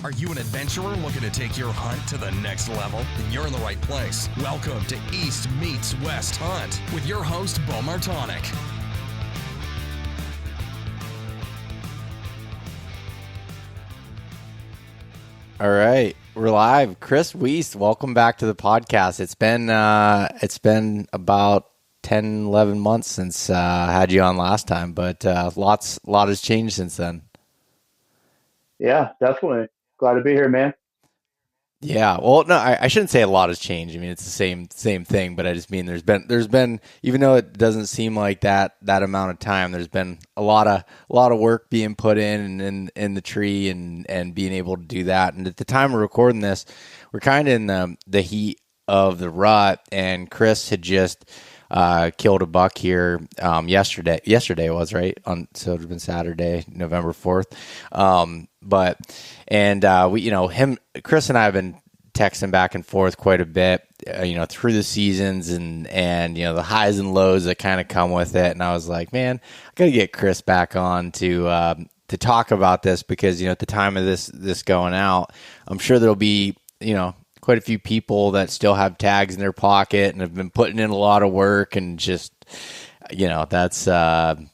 Are you an adventurer looking to take your hunt to the next level? Then you're in the right place. Welcome to East Meets West Hunt with your host, Beau Martonik. All right, we're live. Chris Weist, welcome back to the podcast. It's been about 10, 11 months since I had you on last time, but a lot has changed since then. Yeah, definitely. Glad to be here, man. Yeah, well, no, I shouldn't say a lot has changed. I mean, it's the same thing, but I just mean there's been even though it doesn't seem like that amount of time, there's been a lot of work being put in the tree and being able to do that. And at the time we're recording this, we're kind of in the heat of the rut, and Chris had just killed a buck here yesterday. Yesterday it was right on, so it would have been Saturday, November 4th. Chris and I have been texting back and forth quite a bit, through the seasons and the highs and lows that kind of come with it. And I was like, man, I got to get Chris back on to talk about this because, at the time of this going out, I'm sure there'll be, quite a few people that still have tags in their pocket and have been putting in a lot of work and just, that's kind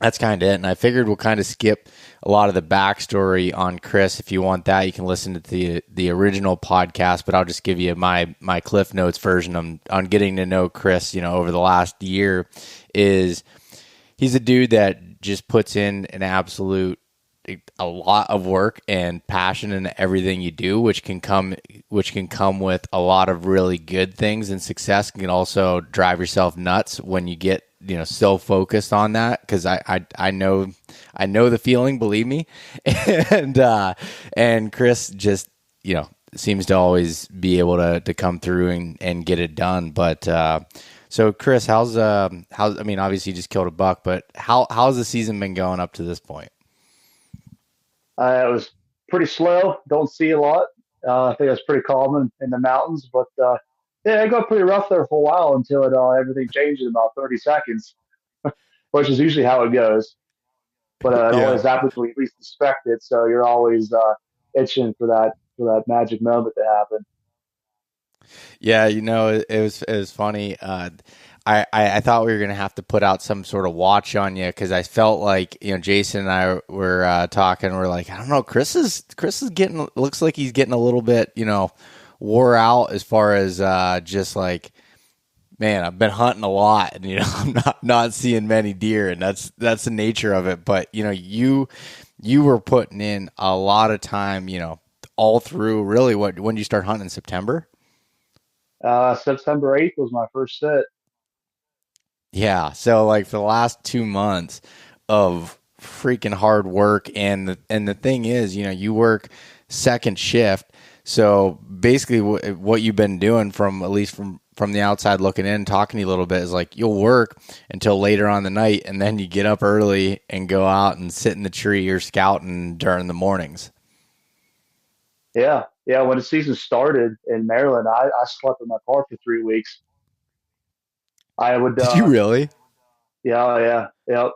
of it. And I figured we'll kind of skip a lot of the backstory on Chris. If you want that, you can listen to the original podcast, but I'll just give you my Cliff Notes version on getting to know Chris, over the last year. Is he's a dude that just puts in a lot of work and passion in everything you do, which can come with a lot of really good things, and success can also drive yourself nuts when you get so focused on that, because I know the feeling, believe me. and Chris just seems to always be able to come through and get it done. But so Chris, how's I mean, obviously you just killed a buck, but how's the season been going up to this point? It was pretty slow. Don't see a lot. I think it was pretty calm in the mountains, but yeah, it got pretty rough there for a while until everything changed in about 30 seconds, which is usually how it goes. But it Yeah. always happens when you least expect it, so you're always itching for that magic moment to happen. Yeah, it was funny. I thought we were gonna have to put out some sort of watch on you, because I felt like Jason and I were talking. We're like, I don't know, Chris is getting, looks like he's getting a little bit wore out as far as just like, man, I've been hunting a lot and I'm not seeing many deer, and that's the nature of it. But you were putting in a lot of time, all through. Really, when did you start hunting? In September? September 8th was my first sit. Yeah. So like for the last 2 months of freaking hard work, and the thing is, you work second shift. So basically what you've been doing, from at least from the outside looking in, talking to you a little bit, is like you'll work until later on the night, and then you get up early and go out and sit in the tree or scouting during the mornings. Yeah, yeah. When the season started in Maryland, I slept in my car for 3 weeks. I would, Did you really? yeah, yeah, yep,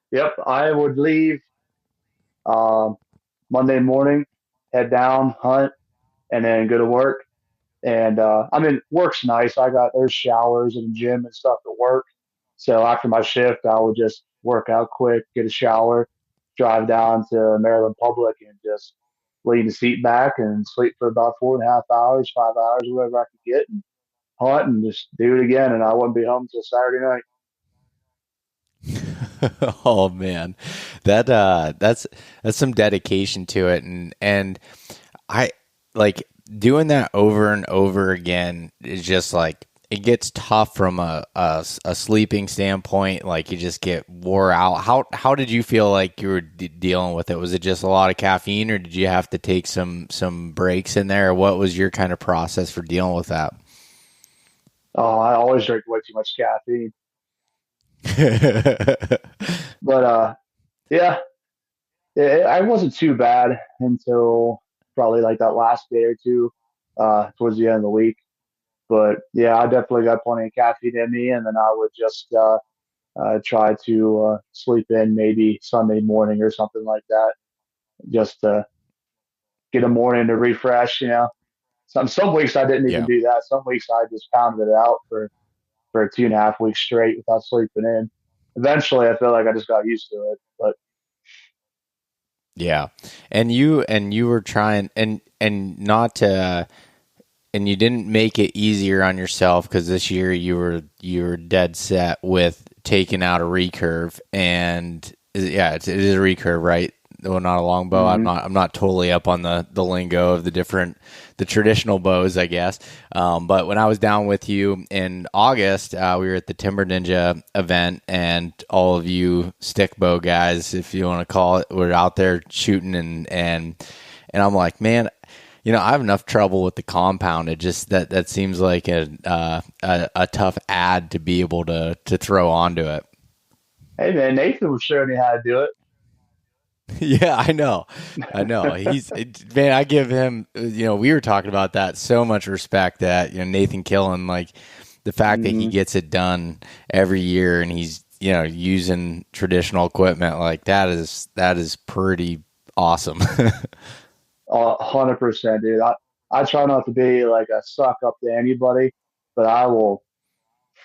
yep. I would leave um, Monday morning, head down, hunt, and then go to work. And I mean, work's nice. There's showers and gym and stuff at work. So after my shift, I would just work out quick, get a shower, drive down to Maryland Public, and just lean the seat back and sleep for about 4.5 hours, 5 hours, whatever I could get, and hunt and just do it again. And I wouldn't be home until Saturday night. Oh man, that's some dedication to it, and I like doing that over and over again. Is just like, it gets tough from a sleeping standpoint. Like, you just get wore out. How did you feel like you were dealing with it? Was it just a lot of caffeine, or did you have to take some breaks in there? What was your kind of process for dealing with that? Oh, I always drink way too much caffeine. But yeah, I wasn't too bad until probably like that last day or two, towards the end of the week. But yeah, I definitely got plenty of caffeine in me, and then I would just try to sleep in maybe Sunday morning or something like that. Just get a morning to refresh. Some weeks I didn't even Yeah. do that. Some weeks I just pounded it out for 2.5 weeks straight without sleeping in. Eventually, I feel like I just got used to it. But Yeah. And you were trying and not to and you didn't make it easier on yourself because this year you were dead set with taking out a recurve and it is a recurve, right? Well, not a long bow. mm-hmm. I'm not totally up on the lingo of the traditional bows, I guess. But when I was down with you in August, we were at the Timber Ninja event, and all of you stick bow guys, if you want to call it, were out there shooting, and I'm like, man, I have enough trouble with the compound. It just that seems like a tough ad to be able to throw onto it. Hey man, Nathan was showing me how to do it. Yeah, I know. Man, I give him, we were talking about that, so much respect that, Nathan Killen, like the fact that he Mm-hmm. gets it done every year and he's, using traditional equipment, like that is pretty awesome. 100%, dude. I try not to be like a suck up to anybody, but I will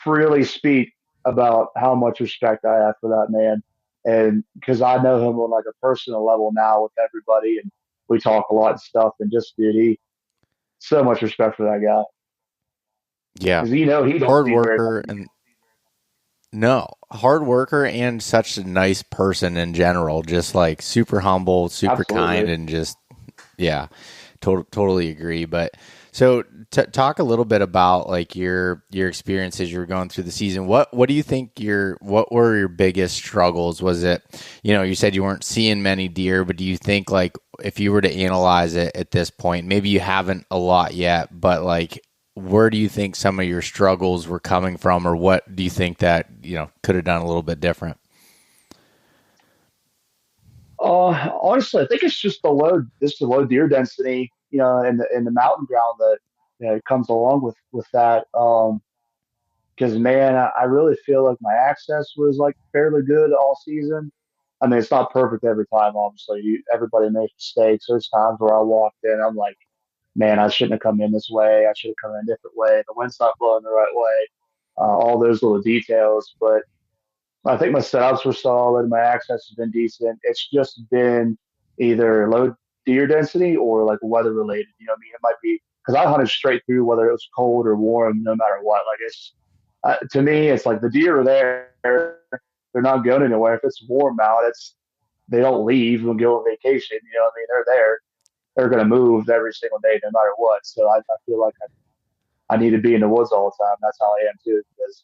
freely speak about how much respect I have for that man. And because I know him on like a personal level now with everybody, and we talk a lot and stuff. And just, dude, so much respect for that guy Yeah. because he don't Hard see very worker many. and no, hard worker and such a nice person in general, just like super humble, super kind, Absolutely. and just, yeah, totally agree. But so talk a little bit about like your experience as you were going through the season. What do you think what were your biggest struggles? Was it, you said you weren't seeing many deer, but do you think like if you were to analyze it at this point, maybe you haven't a lot yet, but like where do you think some of your struggles were coming from, or what do you think that, could have done a little bit different? Honestly, I think it's just the low deer density, in the mountain ground that comes along with that. Because man, I really feel like my access was like fairly good all season. I mean, it's not perfect every time. Obviously, everybody makes mistakes. There's times where I walked in, I'm like, man, I shouldn't have come in this way. I should have come in a different way. The wind's not blowing the right way. All those little details, but I think my setups were solid. My access has been decent. It's just been either low deer density or like weather related. You know what I mean? It might be because I hunted straight through whether it was cold or warm, no matter what. Like to me, it's like the deer are there. They're not going anywhere. If it's warm out, they don't leave and go on vacation. You know what I mean? They're there. They're going to move every single day, no matter what. So I feel like I need to be in the woods all the time. That's how I am too, because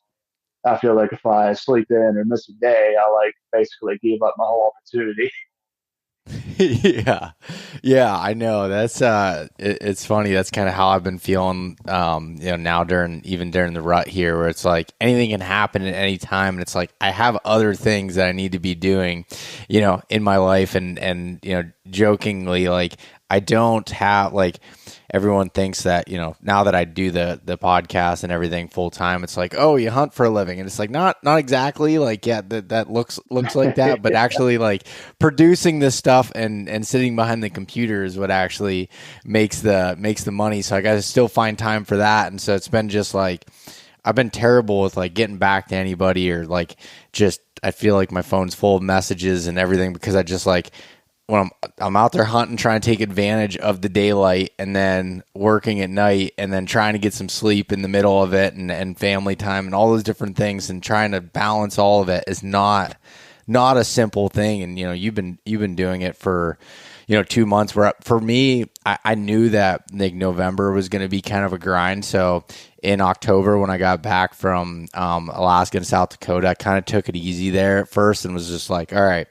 I feel like if I sleep in or miss a day, I like basically give up my whole opportunity. Yeah. Yeah, I know. That's it's funny. That's kind of how I've been feeling now during the rut here, where it's like anything can happen at any time, and it's like I have other things that I need to be doing, in my life, and jokingly, like I don't have like everyone thinks that, now that I do the podcast and everything full time, it's like, oh, you hunt for a living. And it's like, not exactly like, yeah, that looks like that, but actually like producing this stuff and sitting behind the computer is what actually makes the money. So I got to still find time for that. And so it's been just like, I've been terrible with like getting back to anybody, or like just, I feel like my phone's full of messages and everything, because I just like, when I'm out there hunting, trying to take advantage of the daylight, and then working at night, and then trying to get some sleep in the middle of it, and family time and all those different things, and trying to balance all of it is not a simple thing. And you've been doing it for 2 months. Where for me, I knew that like November was going to be kind of a grind. So in October, when I got back from Alaska and South Dakota, I kind of took it easy there at first and was just like, all right,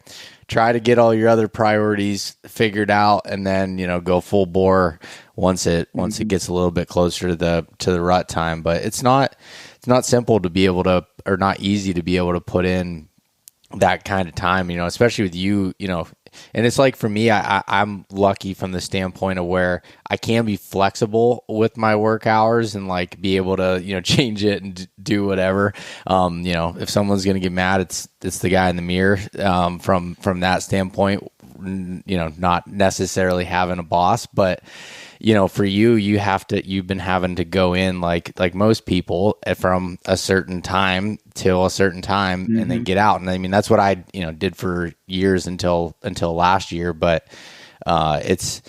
try to get all your other priorities figured out, and then go full bore once it gets a little bit closer to the rut time. But it's not simple to be able to, or not easy to be able to put in that kind of time, especially with you, and it's like, for me, I'm lucky from the standpoint of where I can be flexible with my work hours and like be able to, change it and do whatever. If someone's going to get mad, it's the guy in the mirror, from that standpoint. not necessarily having a boss, but for you've been having to go in like most people from a certain time till a certain time and then get out. And I mean, that's what I, did for years until last year, but it's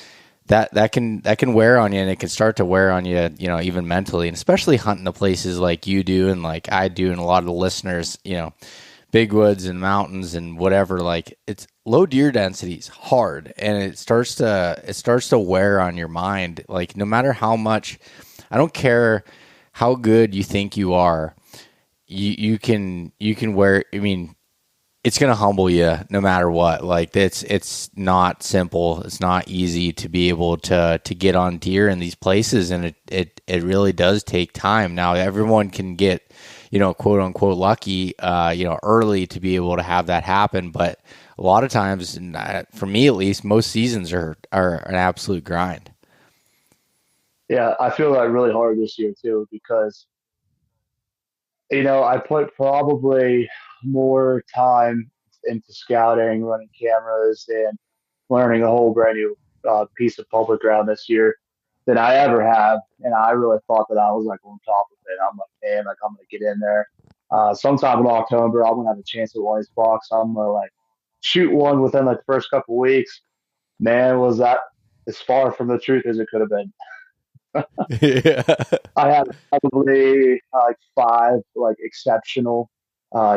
that can wear on you, and it can start to wear on you, even mentally, and especially hunting the places like you do and like I do, and a lot of the listeners, big woods and mountains and whatever. Like, it's low deer density is hard, and it starts to wear on your mind. Like, no matter how much, I don't care how good you think you are, you can wear. I mean, it's going to humble you no matter what. Like, it's not simple. It's not easy to be able to get on deer in these places. And it really does take time. Now, everyone can get, quote unquote lucky, early to be able to have that happen. But a lot of times, for me at least, most seasons are an absolute grind. Yeah, I feel that really hard this year too, because I put probably more time into scouting, running cameras, and learning a whole brand new piece of public ground this year than I ever have. And I really thought that I was like on top of it. I'm like, man, like I'm gonna get in there. Sometime in October, I'm gonna have a chance at one of these bucks. I'm gonna like shoot one within like the first couple of weeks. Man, was that as far from the truth as it could have been. Yeah. I had probably like five like exceptional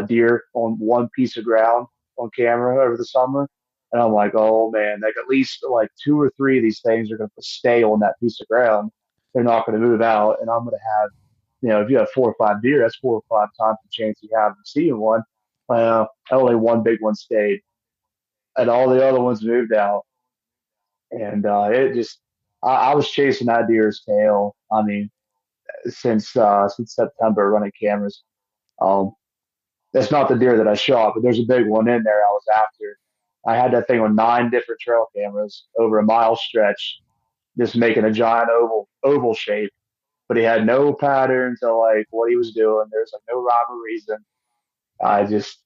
deer on one piece of ground on camera over the summer, and I'm like, oh man, like at least like two or three of these things are going to stay on that piece of ground. They're not going to move out, and I'm going to have, if you have 4 or 5 deer, that's 4 or 5 times the chance you have of seeing one. Only one big one stayed, and all the other ones moved out, and it just. I was chasing that deer's tail. I mean, since September running cameras. Um, that's not the deer that I shot, but there's a big one in there I was after. I had that thing on 9 different trail cameras over a mile stretch, just making a giant oval shape. But he had no pattern to like what he was doing. There's like no rhyme or reason. I just,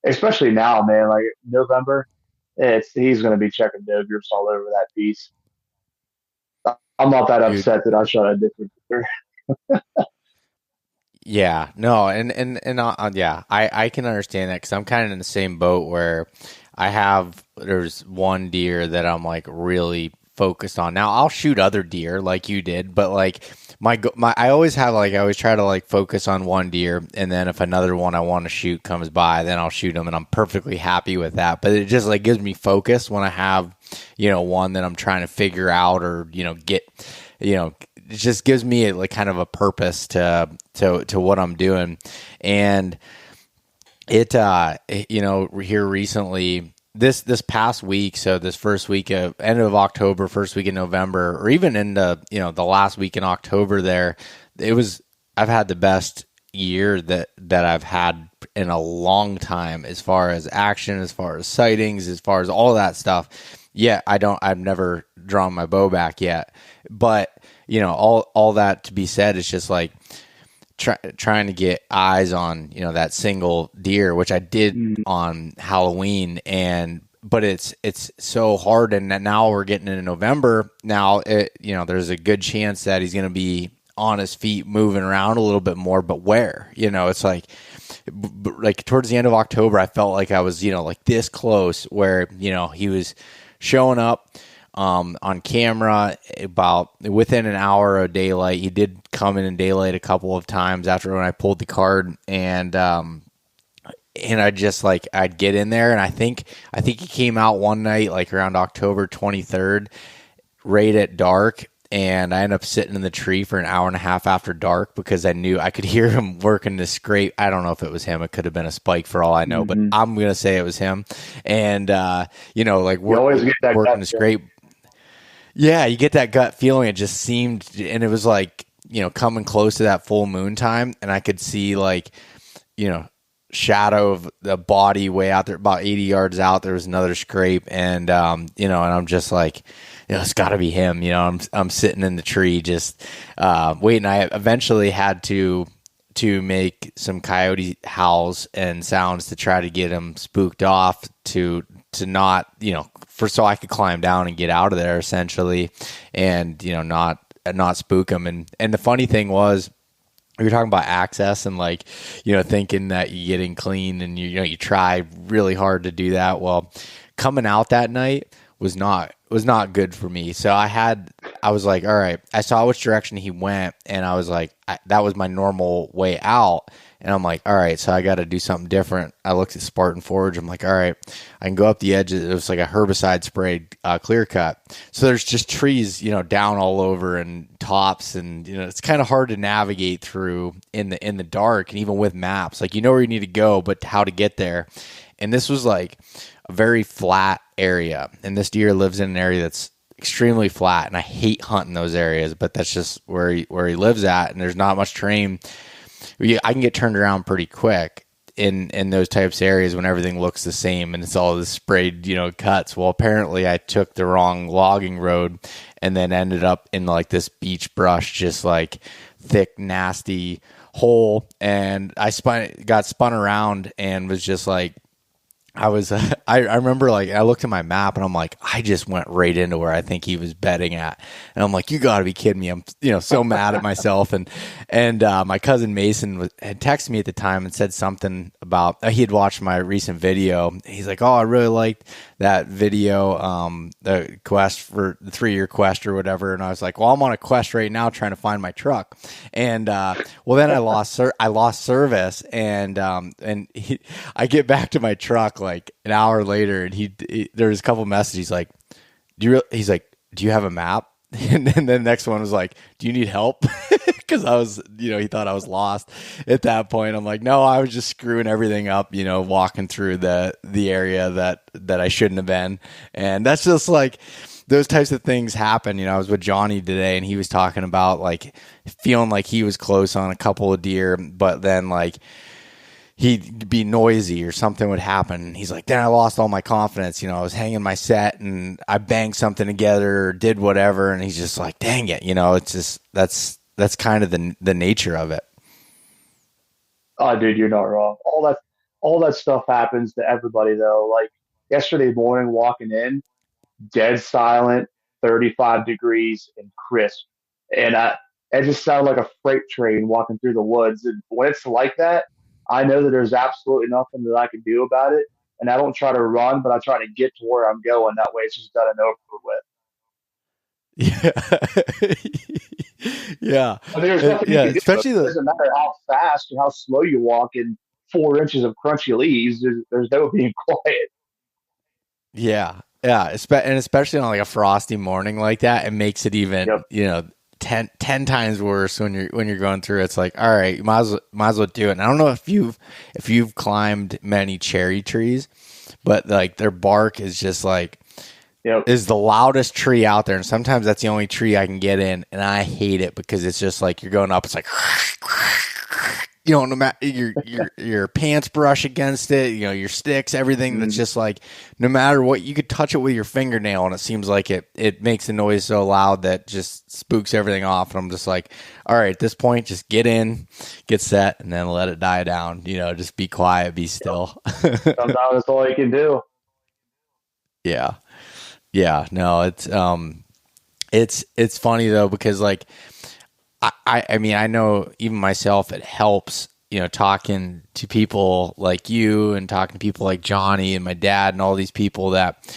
especially now, man, like November, he's going to be checking doe groups all over that piece. I'm not that Dude. upset that I shot a different deer. Yeah, no, yeah, I can understand that, because I'm kind of in the same boat where there's one deer that I'm like really focused on. Now, I'll shoot other deer like you did, but like I always try to like focus on one deer, and then if another one I want to shoot comes by, then I'll shoot them, and I'm perfectly happy with that. But it just like gives me focus when I have, one that I'm trying to figure out, or, get, it just gives me like kind of a purpose to what I'm doing. And it, here recently, this past week, so this first week of end of October, first week in November, or even in the last week in October there, I've had the best year that I've had in a long time, as far as action, as far as sightings, as far as all that stuff. Yeah, I've never drawn my bow back yet, but all that to be said, it's just like trying to get eyes on, that single deer, which I did on Halloween, but it's so hard. And now we're getting into November. Now there's a good chance that he's going to be on his feet, moving around a little bit more, but where, it's like towards the end of October, I felt like I was, like this close, where, he was showing up on camera about within an hour of daylight. He did come in daylight a couple of times after when I pulled the card, and I just like, I'd get in there, and I think he came out one night like around October 23rd, right at dark, and I ended up sitting in the tree for an hour and a half after dark, because I knew I could hear him working the scrape. I don't know if it was him. It could have been a spike for all I know, but I'm going to say it was him. And, like working the scrape. Yeah, you get that gut feeling. It just seemed, and it was like, coming close to that full moon time, and I could see like, shadow of the body way out there, about 80 yards out. There was another scrape, and and I'm just like, it's got to be him. I'm sitting in the tree just waiting. I eventually had to make some coyote howls and sounds to try to get him spooked off to to not, so I could climb down and get out of there essentially, and not spook them. And the funny thing was, we were talking about access and like, thinking that you're getting clean and you try really hard to do that. Well, coming out that night was not good for me. So I was like, all right, I saw which direction he went, and I was like, that was my normal way out. And I'm like, all right, so I got to do something different. I looked at Spartan Forge. I'm like, all right, I can go up the edge. It was like a herbicide sprayed clear cut. So there's just trees, down all over and tops, and it's kind of hard to navigate through in the dark, and even with maps, like where you need to go, but how to get there. And this was like a very flat area, and this deer lives in an area that's extremely flat, and I hate hunting those areas, but that's just where he lives at, and there's not much terrain. I can get turned around pretty quick in those types of areas when everything looks the same and it's all this sprayed, cuts. Well, apparently I took the wrong logging road and then ended up in like this beach brush, just like thick, nasty hole. And I got spun around and was just like, I remember like I looked at my map and I'm like, I just went right into where I think he was betting at. And I'm like, you gotta be kidding me. I'm, so mad at myself. And my cousin Mason had texted me at the time and said something about, he had watched my recent video. He's like, oh, I really liked that video, the quest for the 3-year quest or whatever. And I was like, well, I'm on a quest right now trying to find my truck. And, well, then I lost service, and I get back to my truck like an hour later, and there was a couple messages. He's like, he's like, do you have a map? And then the next one was like, do you need help? Because I was, he thought I was lost at that point. I'm like, no, I was just screwing everything up, walking through the area that I shouldn't have been. And that's just like, those types of things happen. I was with Johnny today, and he was talking about like feeling like he was close on a couple of deer, but then like he'd be noisy or something would happen. He's like, then I lost all my confidence. I was hanging my set and I banged something together or did whatever. And he's just like, dang it. It's just, that's kind of the nature of it. Oh, dude, you're not wrong. All that stuff happens to everybody though. Like yesterday morning walking in, dead silent, 35 degrees and crisp. And it just sounded like a freight train walking through the woods. And when it's like that, I know that there's absolutely nothing that I can do about it. And I don't try to run, but I try to get to where I'm going. That way it's just done and over with. Yeah. Yeah. I mean, there's nothing you can do. Especially It doesn't matter how fast or how slow you walk in 4 inches of crunchy leaves. There's no being quiet. Yeah. Yeah. And especially on like a frosty morning like that, it makes it even, Yep. 10 times worse when you're going through. It's like, all right, you might as well do it. And I don't know if you've climbed many cherry trees, but like their bark is just like, is the loudest tree out there. And sometimes that's the only tree I can get in. And I hate it because it's just like, you're going up. It's like, no matter your pants brush against it, your sticks, everything. That's just like, no matter what, you could touch it with your fingernail, and it seems like it makes a noise so loud that just spooks everything off. And I'm just like, all right, at this point, just get in, get set, and then let it die down. Just be quiet, be still. Sometimes that's all you can do. Yeah. No, it's funny though, because like, I mean, I know even myself, it helps, talking to people like you and talking to people like Johnny and my dad and all these people that,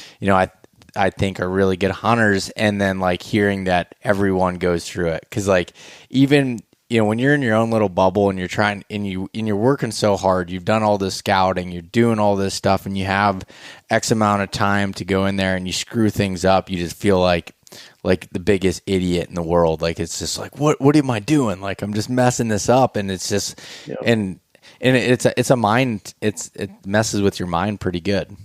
I think are really good hunters. And then like hearing that everyone goes through it. Cause like, even, when you're in your own little bubble and you're trying and you're working so hard, you've done all this scouting, you're doing all this stuff, and you have X amount of time to go in there and you screw things up. You just feel like the biggest idiot in the world. Like, it's just like, what am I doing? Like, I'm just messing this up. And it's just, and it's a mind, it messes with your mind pretty good.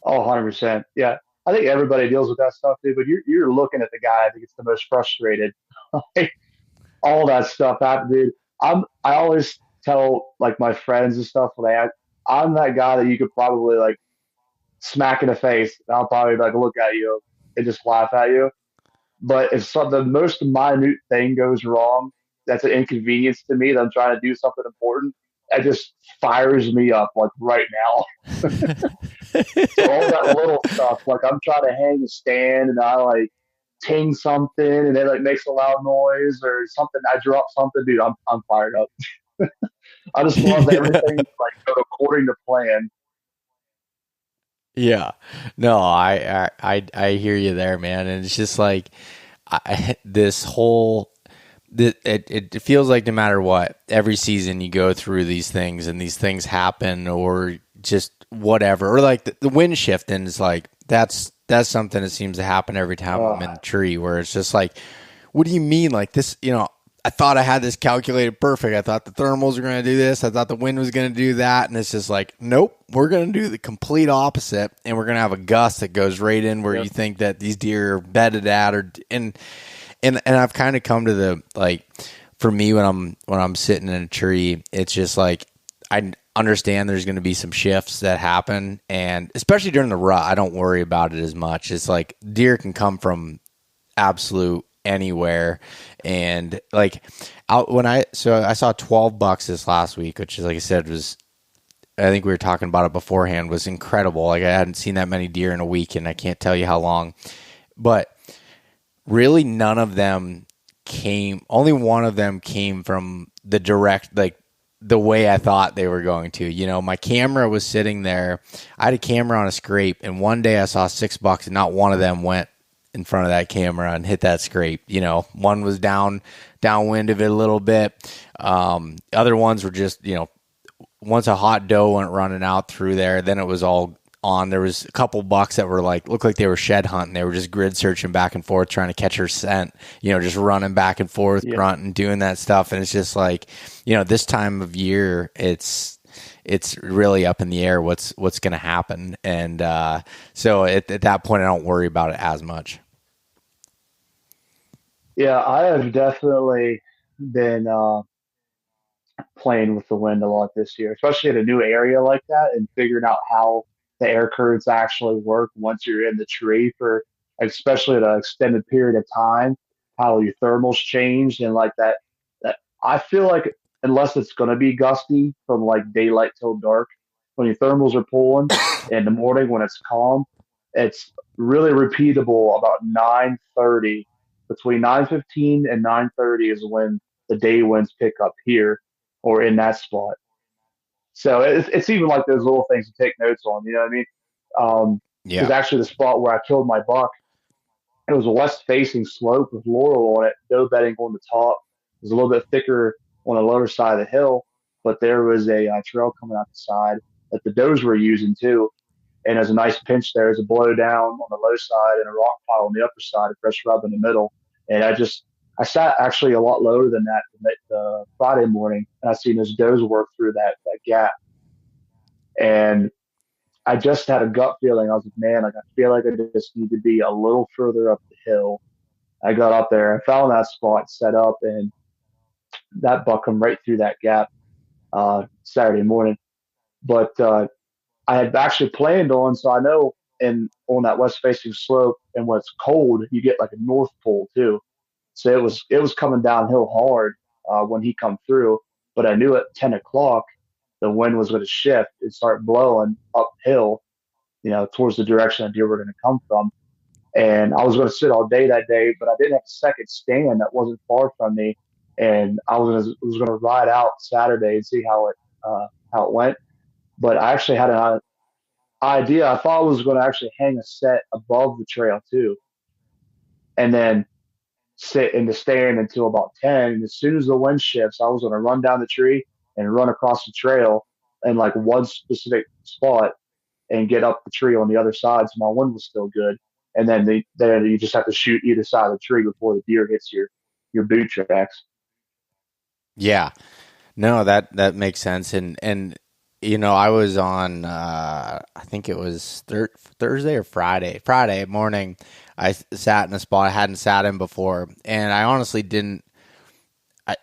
Oh, 100%. Yeah. I think everybody deals with that stuff, dude, but you're looking at the guy that gets the most frustrated. Like, all that stuff happened, dude. I always tell like my friends and stuff, like I'm that guy that you could probably like smack in the face, and I'll probably like look at you and just laugh at you. But if the most minute thing goes wrong, that's an inconvenience to me that I'm trying to do something important. it just fires me up like right now. So all that little stuff, like I'm trying to hang a stand and I like ting something and it like makes a loud noise or something. I drop something, dude. I'm fired up. I just love everything to like go according to plan. Yeah. No, I hear you there, man. And it's just like this whole it feels like no matter what, every season you go through these things and these things happen or just whatever. Or like the wind shifting is like that's something that seems to happen every time I'm in the tree where it's just like, what do you mean? Like this, I thought I had this calculated perfect. I thought the thermals were going to do this. I thought the wind was going to do that. And it's just like, nope, we're going to do the complete opposite. And we're going to have a gust that goes right in where you think that these deer are bedded at and I've kind of come to the, like, for me, when I'm sitting in a tree, it's just like, I understand there's going to be some shifts that happen. And especially during the rut, I don't worry about it as much. It's like deer can come from absolute anywhere. And like I saw 12 bucks this last week, which is, like I said, I think we were talking about it beforehand, was incredible. Like I hadn't seen that many deer in a week and I can't tell you how long, but really only one of them came from the direct, like the way I thought they were going to. My camera was sitting there. I had a camera on a scrape and one day I saw 6 bucks and not one of them went in front of that camera and hit that scrape. One was downwind of it a little bit. Other ones were just, once a hot doe went running out through there, then it was all on. There was a couple bucks that were looked like they were shed hunting. They were just grid searching back and forth, trying to catch her scent, just running back and forth, grunting, doing that stuff. And it's just like, this time of year, it's really up in the air what's going to happen. And so at that point, I don't worry about it as much. Yeah, I have definitely been playing with the wind a lot this year, especially in a new area like that, and figuring out how the air currents actually work once you're in the tree for, especially at an extended period of time, how your thermals change and like that. That I feel like unless it's going to be gusty from like daylight till dark, when your thermals are pulling in the morning when it's calm, it's really repeatable about 9:30. Between 9:15 and 9:30 is when the day winds pick up here or in that spot. So it's even like those little things to take notes on. You know what I mean? Because Yeah. actually, the spot where I killed my buck, it was a west-facing slope with laurel on it, doe bedding on the top. It was a little bit thicker on the lower side of the hill, but there was a trail coming out the side that the does were using too. And there's a nice pinch there. There's a blow down on the low side and a rock pile on the upper side, a fresh rub in the middle. And I sat actually a lot lower than that the Friday morning, and I seen those does work through that gap. And I just had a gut feeling. I was like, man, like I feel like I just need to be a little further up the hill. I got up there, I found that spot, set up, and that buck come right through that gap Saturday morning. But I had actually planned on, so I know on that west facing slope, and when it's cold, you get like a north pole too. So it was coming downhill hard when he come through, but I knew at 10 o'clock the wind was going to shift and start blowing uphill, towards the direction the deer were going to come from. And I was going to sit all day that day, but I didn't have a second stand that wasn't far from me, and I was going to ride out Saturday and see how it went. But I actually had an idea. I thought I was going to actually hang a set above the trail too, and then sit in the stand until about 10. And as soon as the wind shifts, I was going to run down the tree and run across the trail in like one specific spot and get up the tree on the other side. So my wind was still good. And then you just have to shoot either side of the tree before the deer hits your boot tracks. Yeah. No, that makes sense. And I was on I think it was Thursday or Friday morning. I sat in a spot I hadn't sat in before, and I honestly didn't.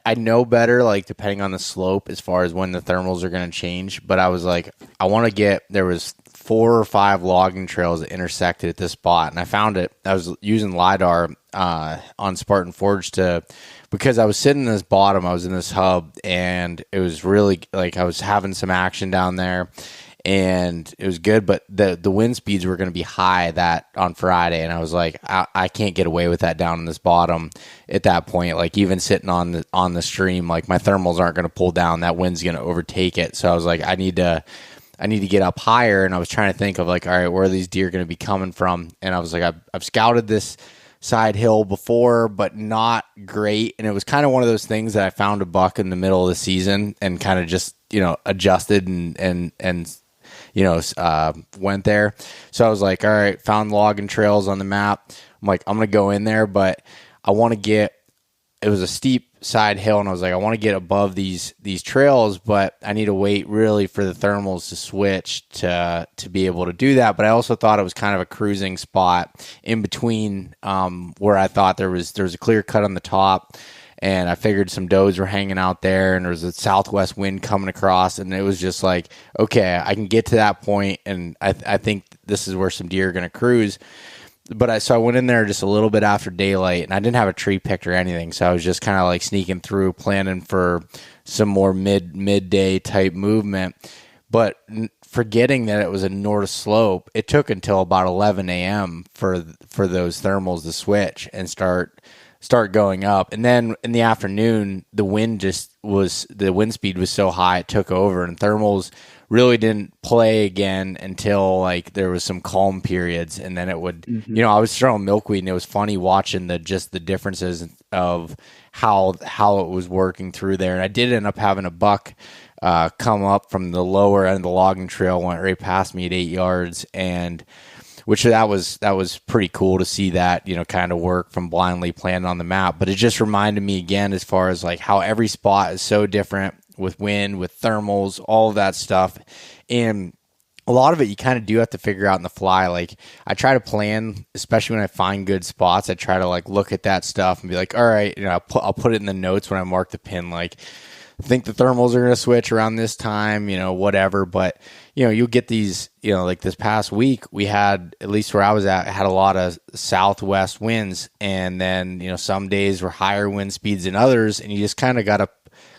I know better, like depending on the slope as far as when the thermals are going to change. But I was like, I want to get, there was 4 or 5 logging trails that intersected at this spot. And I found it. I was using LiDAR on Spartan Forge because I was sitting in this bottom, I was in this hub, and it was really like I was having some action down there. And it was good, but the wind speeds were going to be high that on Friday, and I was like, I can't get away with that down in this bottom at that point. Like even sitting on the stream, like my thermals aren't going to pull down. That wind's going to overtake it. So I was like, I need to get up higher. And I was trying to think of like, all right, where are these deer going to be coming from? And I was like, I've scouted this side hill before, but not great. And it was kind of one of those things that I found a buck in the middle of the season and kind of just adjusted and went there. So I was like, all right, found logging trails on the map. I'm like, I'm going to go in there, but I want to get, it was a steep side hill. And I was like, I want to get above these trails, but I need to wait really for the thermals to switch to be able to do that. But I also thought it was kind of a cruising spot in between, where I thought there was a clear cut on the top. And I figured some does were hanging out there, and there was a southwest wind coming across, and it was just like, okay, I can get to that point, and I think this is where some deer are going to cruise. But so I went in there just a little bit after daylight, and I didn't have a tree picked or anything, so I was just kind of like sneaking through, planning for some more midday type movement. But forgetting that it was a north slope, it took until about 11 a.m. for those thermals to switch and start going up. And then in the afternoon, the wind speed was so high it took over, and thermals really didn't play again until like there was some calm periods. And then it would, I was throwing milkweed, and it was funny watching the differences of how it was working through there. And I did end up having a buck come up from the lower end of the logging trail, went right past me at 8 yards, and which that was pretty cool to see that, kind of work from blindly planning on the map. But it just reminded me again, as far as like how every spot is so different with wind, with thermals, all of that stuff. And a lot of it you kind of do have to figure out in the fly. Like I try to plan, especially when I find good spots, I try to like look at that stuff and be like, all right, I'll put it in the notes when I mark the pin, like, I think the thermals are going to switch around this time, whatever. But, you'll get these, like this past week, we had, at least where I was at, had a lot of southwest winds. And then, some days were higher wind speeds than others. And you just kind of got to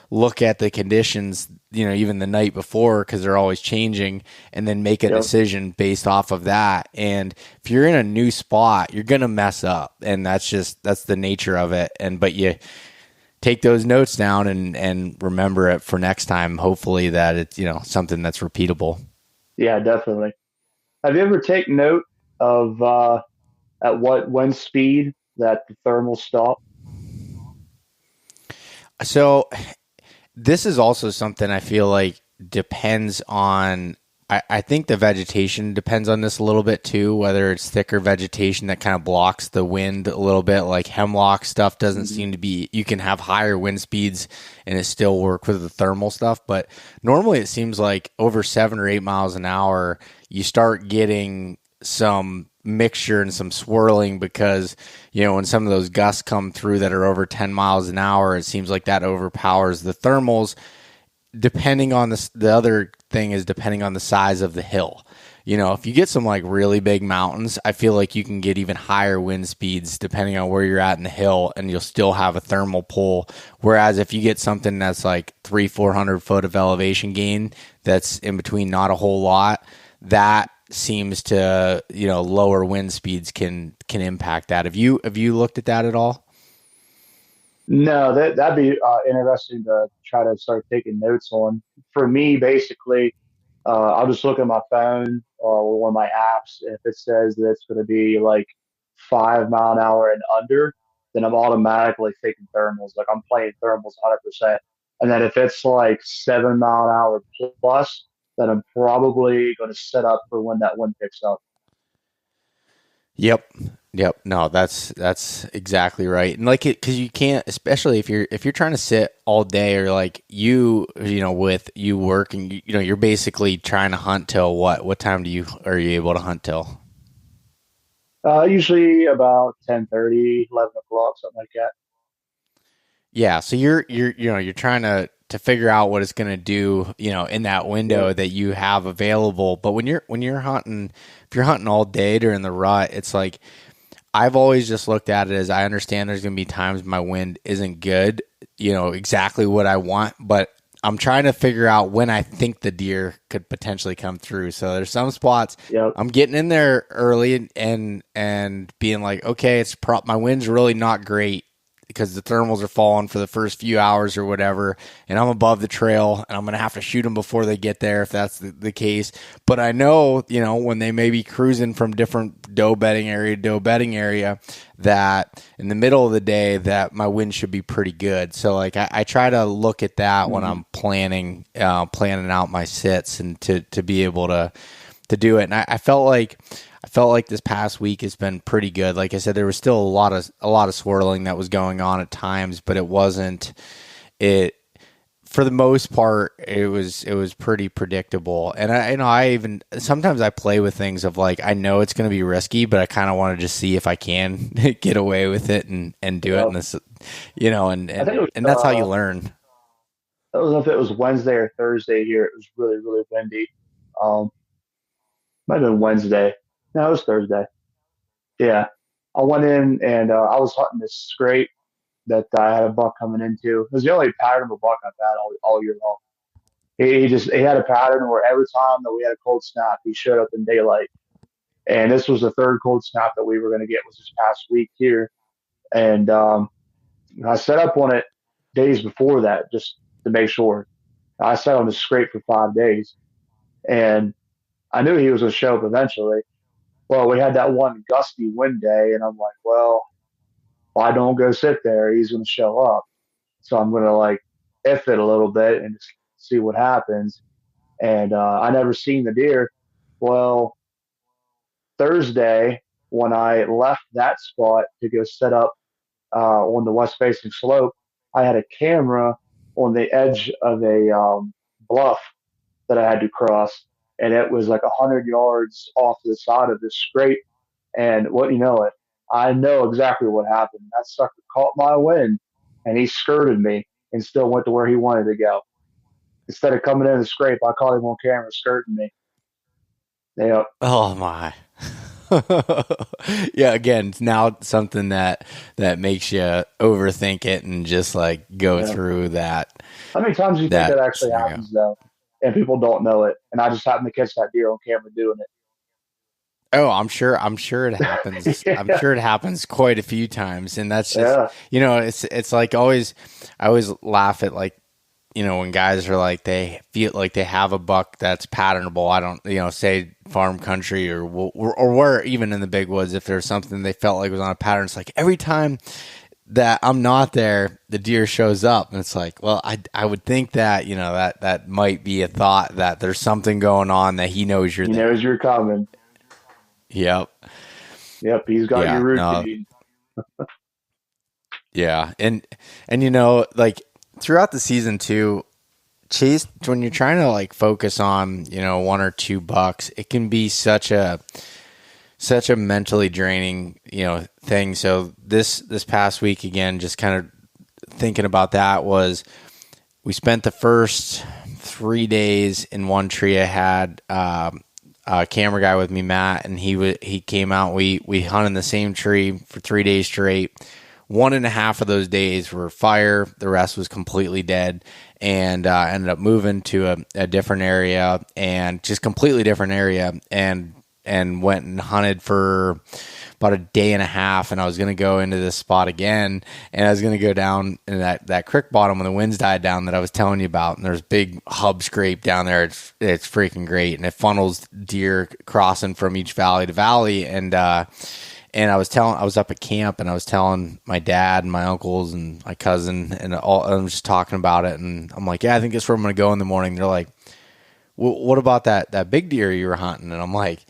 look at the conditions, even the night before, because they're always changing, and then make a decision based off of that. And if you're in a new spot, you're going to mess up. And that's the nature of it. But you take those notes down and remember it for next time. Hopefully that it's, something that's repeatable. Yeah, definitely. Have you ever taken note of at what wind speed that the thermals stop? So this is also something I feel like depends on, I think the vegetation depends on this a little bit too, whether it's thicker vegetation that kind of blocks the wind a little bit, like hemlock stuff doesn't seem to be, you can have higher wind speeds and it still work with the thermal stuff. But normally it seems like over 7 or 8 miles an hour, you start getting some mixture and some swirling, because when some of those gusts come through that are over 10 miles an hour, it seems like that overpowers the thermals. Depending on the other thing is depending on the size of the hill. If you get some like really big mountains, I feel like you can get even higher wind speeds depending on where you're at in the hill, and you'll still have a thermal pull. Whereas if you get something that's like 300-400 foot of elevation gain, that's in between not a whole lot, that seems to, lower wind speeds can impact that. Have you looked at that at all? No, that'd be interesting to try to start taking notes on. For me, basically, I'll just look at my phone or one of my apps. If it says that it's going to be like 5 mile an hour and under, then I'm automatically taking thermals. Like I'm playing thermals 100%. And then if it's like 7 mile an hour plus, then I'm probably going to set up for when that wind picks up. Yep. No, that's exactly right. And like because you can't, especially if you're trying to sit all day, or like with you work and you're basically trying to hunt till what time are you able to hunt till? Usually about 10:30, 11 o'clock, something like that. Yeah, so you're trying to figure out what it's going to do, in that window that you have available. But when you're hunting, if you're hunting all day during the rut, it's like I've always just looked at it as I understand there's going to be times my wind isn't good, exactly what I want, but I'm trying to figure out when I think the deer could potentially come through. So there's some spots I'm getting in there early and being like, okay, my wind's really not great because the thermals are falling for the first few hours or whatever, and I'm above the trail, and I'm going to have to shoot them before they get there if that's the case. But I know, when they may be cruising from different doe bedding area to doe bedding area, that in the middle of the day that my wind should be pretty good. So like I try to look at that when I'm planning out my sits and to be able to do it. And I felt like this past week has been pretty good. Like I said, there was still a lot of swirling that was going on at times, but it wasn't for the most part, it was pretty predictable. And I even sometimes I play with things of like, I know it's going to be risky, but I kind of want to just see if I can get away with it and do it. And this, and that's how you learn. I don't know if it was Wednesday or Thursday here. It was really, really windy. Might have been Wednesday. No, it was Thursday. Yeah. I went in and I was hunting this scrape that I had a buck coming into. It was the only patternable buck I've had all year long. He had a pattern where every time that we had a cold snap, he showed up in daylight. And this was the third cold snap that we were going to get was this past week here. And I set up on it days before that just to make sure. I sat on the scrape for 5 days. And I knew he was going to show up eventually. Well, we had that one gusty wind day, and I'm like, well, if I don't go sit there, he's going to show up. So I'm going to like F it a little bit and just see what happens. And I never seen the deer. Well, Thursday, when I left that spot to go set up on the west facing slope, I had a camera on the edge of a bluff that I had to cross. And it was like 100 yards off to the side of this scrape. And what you know it, I know exactly what happened. That sucker caught my wind, and he skirted me and still went to where he wanted to go. Instead of coming in the scrape, I caught him on camera skirting me. Yeah. Oh my. Yeah, again, now something that makes you overthink it and just like go through that. How many times do you think that actually happens though? And people don't know it. And I just happen to catch that deer on camera doing it. Oh, I'm sure it happens. Yeah. I'm sure it happens quite a few times. And that's just, it's like I always laugh at like, when guys are like, they feel like they have a buck that's patternable. I don't, say farm country or where even in the big woods, if there's something they felt like was on a pattern, it's like every time that I'm not there, the deer shows up. And it's like, well, I would think that, that might be a thought that there's something going on that he knows you're there. He knows you're coming. Yep. He's got your routine. Yeah. And like throughout the season too, Chase, when you're trying to like focus on, one or two bucks, it can be such a mentally draining, thing. So this past week, again, just kind of thinking about that was we spent the first 3 days in one tree. I had, a camera guy with me, Matt, and he came out. We hunted in the same tree for 3 days straight. 1.5 of those days were fire. The rest was completely dead, and ended up moving to a different area, and just completely different area, and went and hunted for about a day and a half. And I was going to go into this spot again, and I was going to go down in that creek bottom when the winds died down that I was telling you about. And there's big hub scrape down there. It's freaking great. And it funnels deer crossing from each valley to valley. And I was up at camp, and I was telling my dad and my uncles and my cousin, and I'm just talking about it. And I'm like, yeah, I think that's where I'm going to go in the morning. They're like, what about that big deer you were hunting? And I'm like,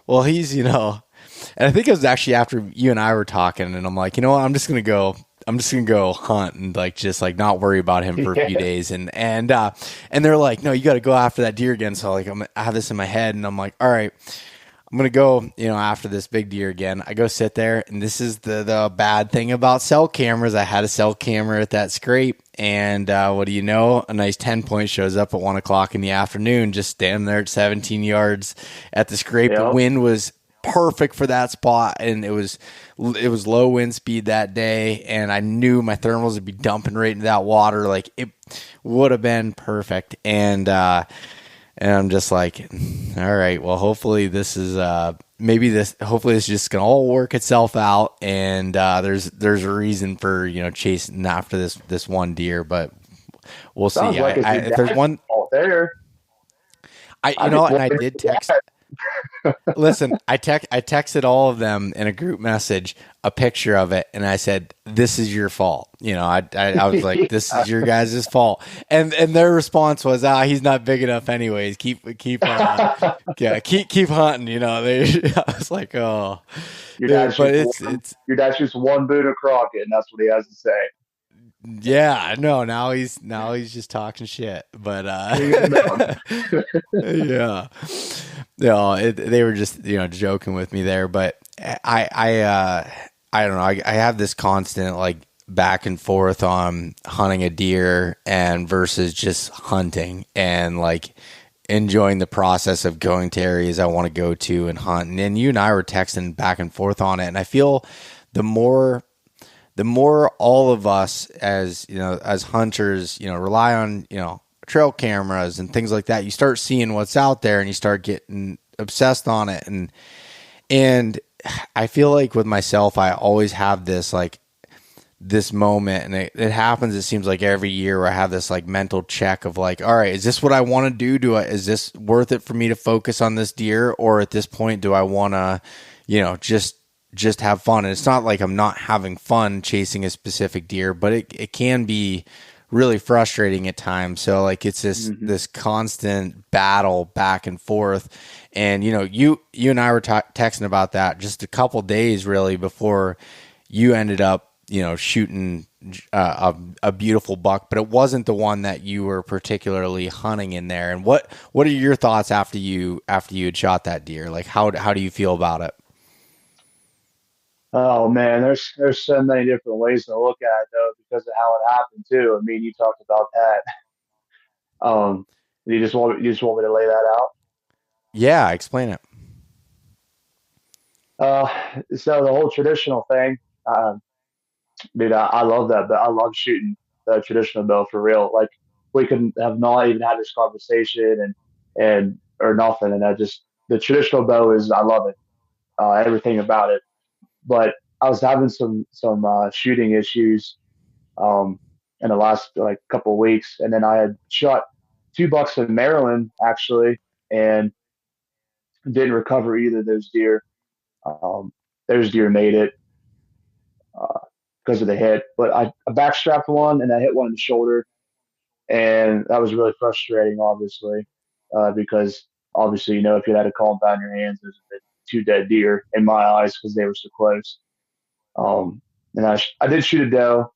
well, he's, and I think it was actually after you and I were talking, and I'm like, you know what, I'm just going to go hunt and like, just like not worry about him for a few days. And they're like, no, you got to go after that deer again. So like, I have this in my head, and I'm like, all right, I'm gonna go, after this big deer again. I go sit there, and this is the bad thing about cell cameras. I had a cell camera at that scrape, and what do you know? A nice 10 point shows up at 1 o'clock in the afternoon, just standing there at 17 yards at the scrape. The Yep. wind was perfect for that spot, and it was low wind speed that day, and I knew my thermals would be dumping right into that water. Like, it would have been perfect, and I'm just like, all right, well, hopefully this is hopefully this is just gonna all work itself out, and there's a reason for chasing after this one deer, but we'll Sounds see. like it's your If there's dad's one, fault there. I just and I wondering did if your text. dad- Listen, I texted all of them in a group message a picture of it, and I said, "This is your fault." I was like, "This is your guys' fault," and their response was, he's not big enough, anyways. Yeah, keep hunting." I was like, "Oh, Your dad but shoots your dad shoots one Boone Crockett, and that's what he has to say. yeah, no." Now he's just talking shit, but yeah. No, they were just joking with me there, but I don't know. I have this constant like back and forth on hunting a deer and versus just hunting and like enjoying the process of going to areas I want to go to and hunt. And you and I were texting back and forth on it, and I feel the more all of us as hunters rely on trail cameras and things like that, you start seeing what's out there and you start getting obsessed on it. And I feel like with myself, I always have this moment, and it happens, it seems like every year, where I have this like mental check of like, all right, is this what I want to do? Is this worth it for me to focus on this deer? Or at this point, do I want to, just have fun? And it's not like I'm not having fun chasing a specific deer, but it can be really frustrating at times. So like it's this constant battle back and forth. And you and I were texting about that just a couple days really before you ended up shooting a beautiful buck, but it wasn't the one that you were particularly hunting in there. And what are your thoughts after you had shot that deer? Like how do you feel about it? Oh man, there's so many different ways to look at it though, because of how it happened too. I mean, you talked about that. Um, you just want me to lay that out. Yeah, explain it. So the whole traditional thing, dude, I love that, but I love shooting the traditional bow for real. Like we could have not even had this conversation and or nothing, and I just the traditional bow is I love it, everything about it. But I was having some shooting issues um, in the last like couple of weeks, and then I had shot two bucks in Maryland actually, and didn't recover either of those deer. Um, those deer made it because of the hit, but I backstrapped one and I hit one in the shoulder, and that was really frustrating, obviously, because obviously if you had to calm down your hands, there's two dead deer in my eyes because they were so close. Um, and I did shoot a doe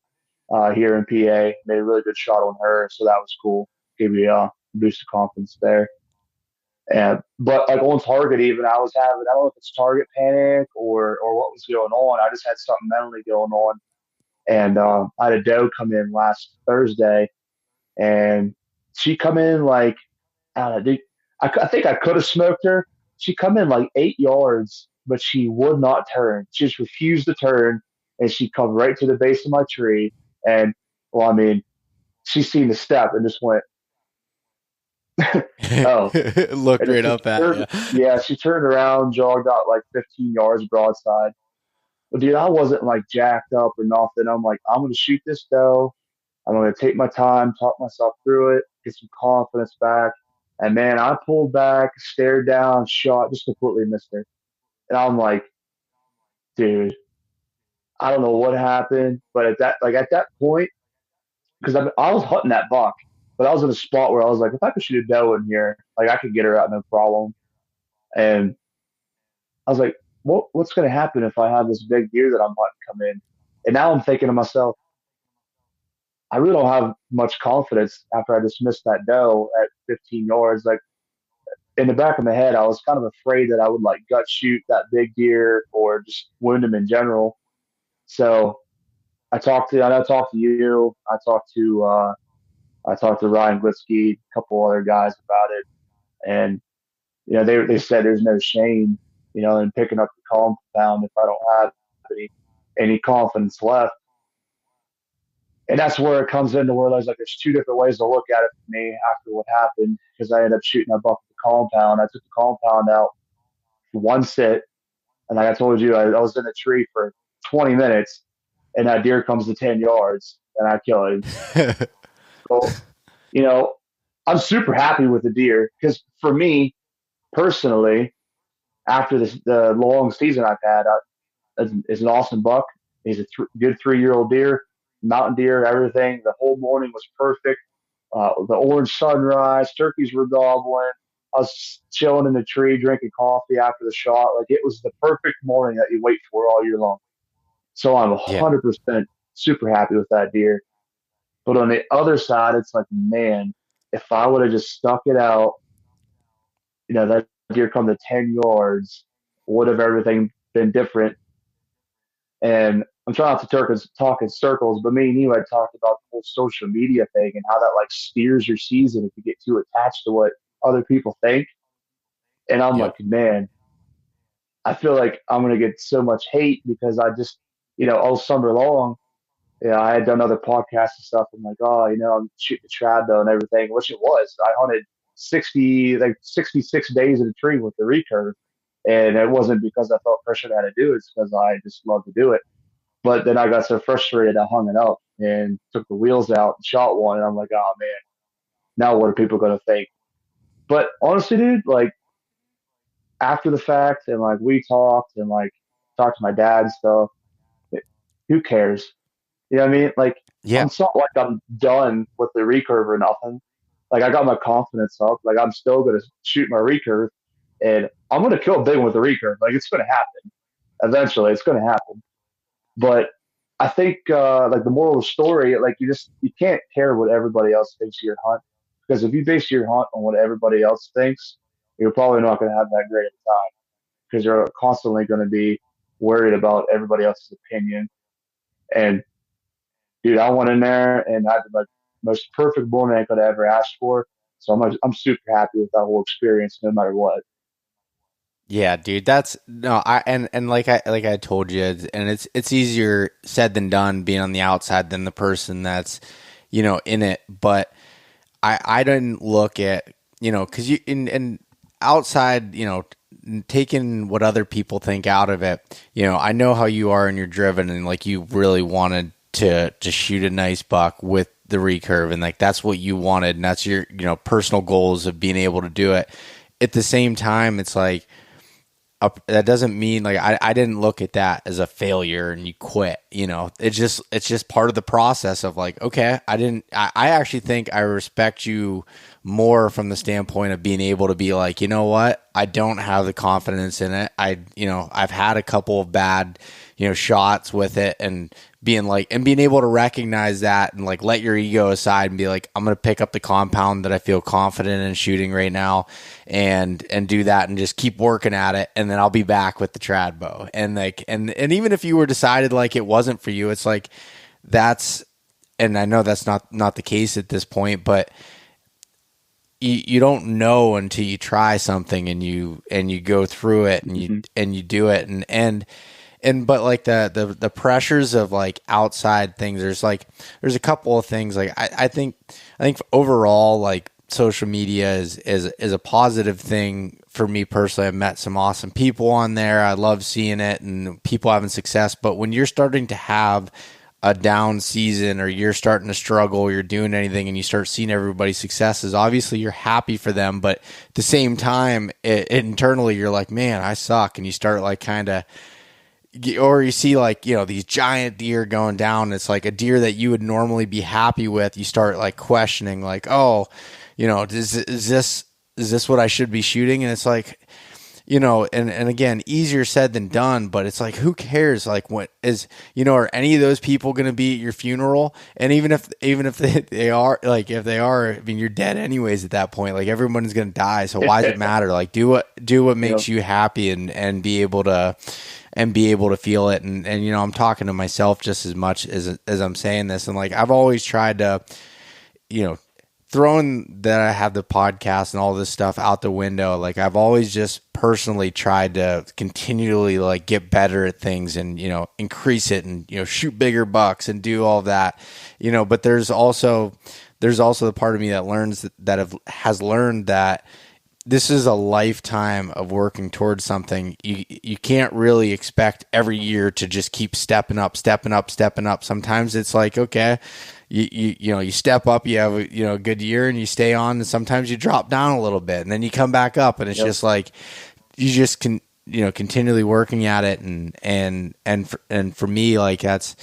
here in PA. Made a really good shot on her, so that was cool. Gave me a boost of confidence there. And but like on target, even I was having I don't know if it's target panic or what was going on. I just had something mentally going on, and I had a doe come in last Thursday, and she come in like I don't know, I think I could have smoked her. She come in like 8 yards, but she would not turn. She just refused to turn, and she come right to the base of my tree. And well, I mean, she seen the step and just went, "Oh!" Looked And then right up at you. yeah, she turned around, jogged out like 15 yards broadside. But dude, I wasn't like jacked up or nothing. I'm like, I'm gonna shoot this doe. I'm gonna take my time, talk myself through it, get some confidence back. And man, I pulled back, stared down, shot, just completely missed her. And I'm like, dude, I don't know what happened, but at that point, because I was hunting that buck, but I was in a spot where I was like, if I could shoot a doe in here, like I could get her out no problem. And I was like, what's gonna happen if I have this big deer that I'm hunting come in? And now I'm thinking to myself, I really don't have much confidence after I just missed that doe at 15 yards. Like in the back of my head, I was kind of afraid that I would like gut shoot that big deer or just wound him in general. So I talked to you, I talked to Ryan Glitzky, a couple other guys about it, and they said there's no shame, in picking up the compound if I don't have any confidence left. And that's where it comes into where there's like there's two different ways to look at it for me after what happened because I ended up shooting a buck with the compound. I took the compound out for one sit, and like I told you, I was in a tree for 20 minutes, and that deer comes to 10 yards, and I kill him. So, you know, I'm super happy with the deer because for me personally, after the long season I've had, it's an awesome buck. He's a good 3-year-old deer, mountain deer, everything. The whole morning was perfect. The orange sunrise, turkeys were gobbling. I was chilling in the tree, drinking coffee after the shot. Like it was the perfect morning that you wait for all year long. So I'm Yeah. 100% super happy with that deer. But on the other side, it's like, man, if I would have just stuck it out, that deer come to 10 yards, would have everything been different? And I'm trying not to talk in circles, but me and you had talked about the whole social media thing and how that like steers your season if you get too attached to what other people think. And I'm Yep. like, man, I feel like I'm gonna get so much hate because I just, all summer long, I had done other podcasts and stuff. I'm like, oh, I'm shooting the trad though and everything, which it was. I hunted 66 days in a tree with the recurve. And it wasn't because I felt pressure had to do it. It's because I just love to do it. But then I got so frustrated, I hung it up and took the wheels out and shot one. And I'm like, oh man, now what are people going to think? But honestly, dude, like after the fact, and like we talked and like talked to my dad and stuff, who cares? You know what I mean? Like Yeah. it's not like I'm done with the recurve or nothing. Like I got my confidence up. Like I'm still going to shoot my recurve, and I'm going to kill a big one with the recurve. Like it's going to happen eventually. It's going to happen. But I think like the moral of the story, like you can't care what everybody else thinks of your hunt because if you base your hunt on what everybody else thinks, you're probably not going to have that great of a time because you're constantly going to be worried about everybody else's opinion. And dude, I went in there and I had the like, most perfect morning I could have ever asked for. So I'm super happy with that whole experience, no matter what. Yeah, dude, that's no, and like I told you, and it's easier said than done being on the outside than the person that's, in it. But I didn't look at, because you and outside, taking what other people think out of it. I know how you are and you're driven and like you really wanted to shoot a nice buck with the recurve and like that's what you wanted and that's your personal goals of being able to do it. At the same time, it's like that doesn't mean like I didn't look at that as a failure and you quit. It's just part of the process of like, okay, I actually think I respect you more from the standpoint of being able to be like, you know what, I don't have the confidence in it. I've had a couple of bad shots with it and being able to recognize that and like let your ego aside and be like, I'm going to pick up the compound that I feel confident in shooting right now and do that and just keep working at it. And then I'll be back with the trad bow. And like, and even if you were decided like it wasn't for you, it's like, and I know that's not the case at this point, but you don't know until you try something and you go through it and you do it but like the pressures of like outside things, there's a couple of things like I think overall like social media is a positive thing for me personally. I've met some awesome people on there. I love seeing it and people having success. But when you're starting to have a down season or you're starting to struggle, you're doing anything and you start seeing everybody's successes, obviously you're happy for them. But at the same time, internally you're like, man, I suck. And you start like kind of, or you see like, these giant deer going down. It's like a deer that you would normally be happy with. You start like questioning like, oh, is this what I should be shooting? And it's like, and again, easier said than done, but it's like, who cares? Like, what is, are any of those people going to be at your funeral? And even if they are, like, if they are, I mean, you're dead anyways at that point. Like, everyone's going to die. So why does it matter? Like, do what makes you happy, and be able to feel it. And I'm talking to myself just as much as I'm saying this. And like, I've always tried to, throwing that I have the podcast and all this stuff out the window, like I've always just personally tried to continually like get better at things and, increase it and, shoot bigger bucks and do all that, but there's also the part of me that has learned that this is a lifetime of working towards something. You can't really expect every year to just keep stepping up. Sometimes it's like, okay, you step up, you have a good year and you stay on, and sometimes you drop down a little bit and then you come back up, and it's just like you just can continually working at it, and for me, like that's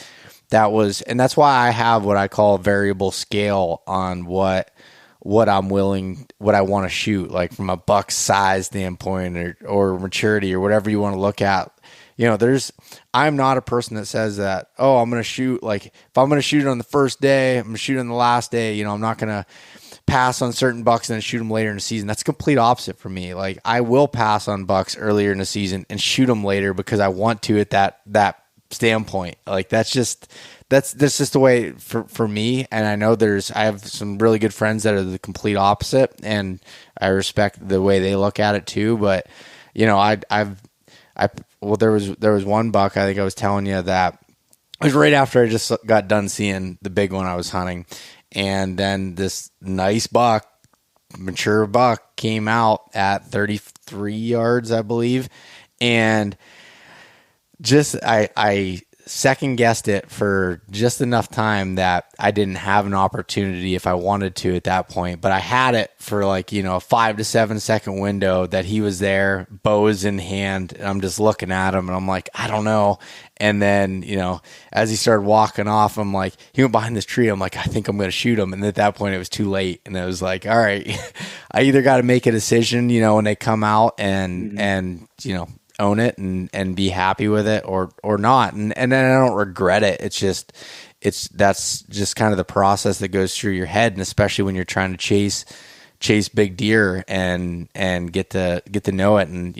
why I have what I call a variable scale on what I want to shoot, like from a buck size standpoint or maturity or whatever you want to look at. I'm not a person that says that, oh, I'm going to shoot, like if I'm going to shoot it on the first day, I'm going to shoot it on the last day, I'm not going to pass on certain bucks and then shoot them later in the season. That's the complete opposite for me. Like I will pass on bucks earlier in the season and shoot them later because I want to at that standpoint. Like that's just the way for me. And I know I have some really good friends that are the complete opposite, and I respect the way they look at it too. But there was one buck, I think I was telling you, that it was right after I just got done seeing the big one I was hunting. And then this nice buck, mature buck, came out at 33 yards, I believe. And just, I second guessed it for just enough time that I didn't have an opportunity if I wanted to at that point, but I had it for like, a 5 to 7 second window that he was there, bows in hand, and I'm just looking at him and I'm like, I don't know. And then, as he started walking off, I'm like, he went behind this tree. I'm like, I think I'm going to shoot him. And at that point it was too late. And it was like, all right, I either got to make a decision, when they come out and own it and be happy with it or not. And then I don't regret it. That's just kind of the process that goes through your head. And especially when you're trying to chase big deer and get to know it. And,